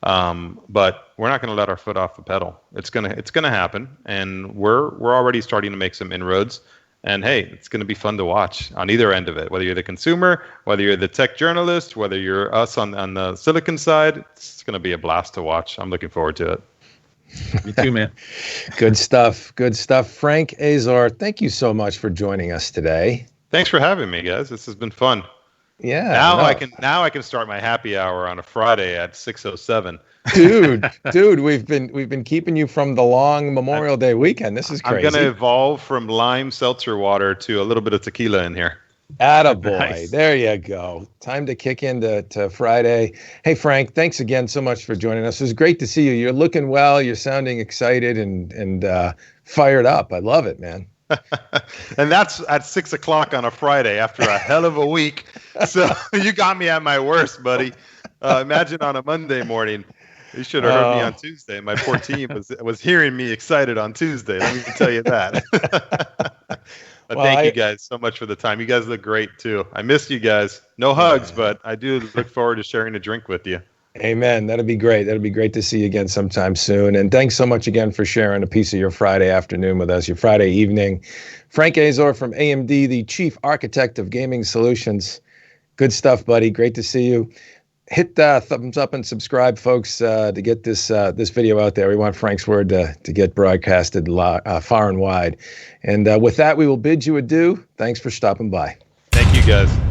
But we're not going to let our foot off the pedal. It's gonna happen, and we're already starting to make some inroads. And hey, it's going to be fun to watch on either end of it. Whether you're the consumer, whether you're the tech journalist, whether you're us on the silicon side, it's going to be a blast to watch. I'm looking forward to it. Me too, man. Good stuff. Good stuff. Frank Azor, thank you so much for joining us today. Thanks for having me, guys. This has been fun. Yeah. Now I can start my happy hour on a Friday at 6:07. Dude, we've been keeping you from the long Memorial Day weekend. This is crazy. I'm going to evolve from lime seltzer water to a little bit of tequila in here. Attaboy. Nice. There you go. Time to kick into Friday. Hey, Frank, thanks again so much for joining us. It was great to see you. You're looking well. You're sounding excited and fired up. I love it, man. And that's at 6 o'clock on a Friday after a hell of a week. So you got me at my worst, buddy. Imagine on a Monday morning. You should have heard me on Tuesday. My poor team was hearing me excited on Tuesday. Let me tell you that. But thank you guys so much for the time. You guys look great too. I missed you guys. No hugs, but I do look forward to sharing a drink with you. Amen. That'd be great. That'd be great to see you again sometime soon. And thanks so much again for sharing a piece of your Friday afternoon with us, your Friday evening. Frank Azor from AMD, the Chief Architect of Gaming Solutions. Good stuff, buddy. Great to see you. Hit thumbs up and subscribe, folks, to get this video out there. We want Frank's word to get broadcasted far and wide. And with that, we will bid you adieu. Thanks for stopping by. Thank you, guys.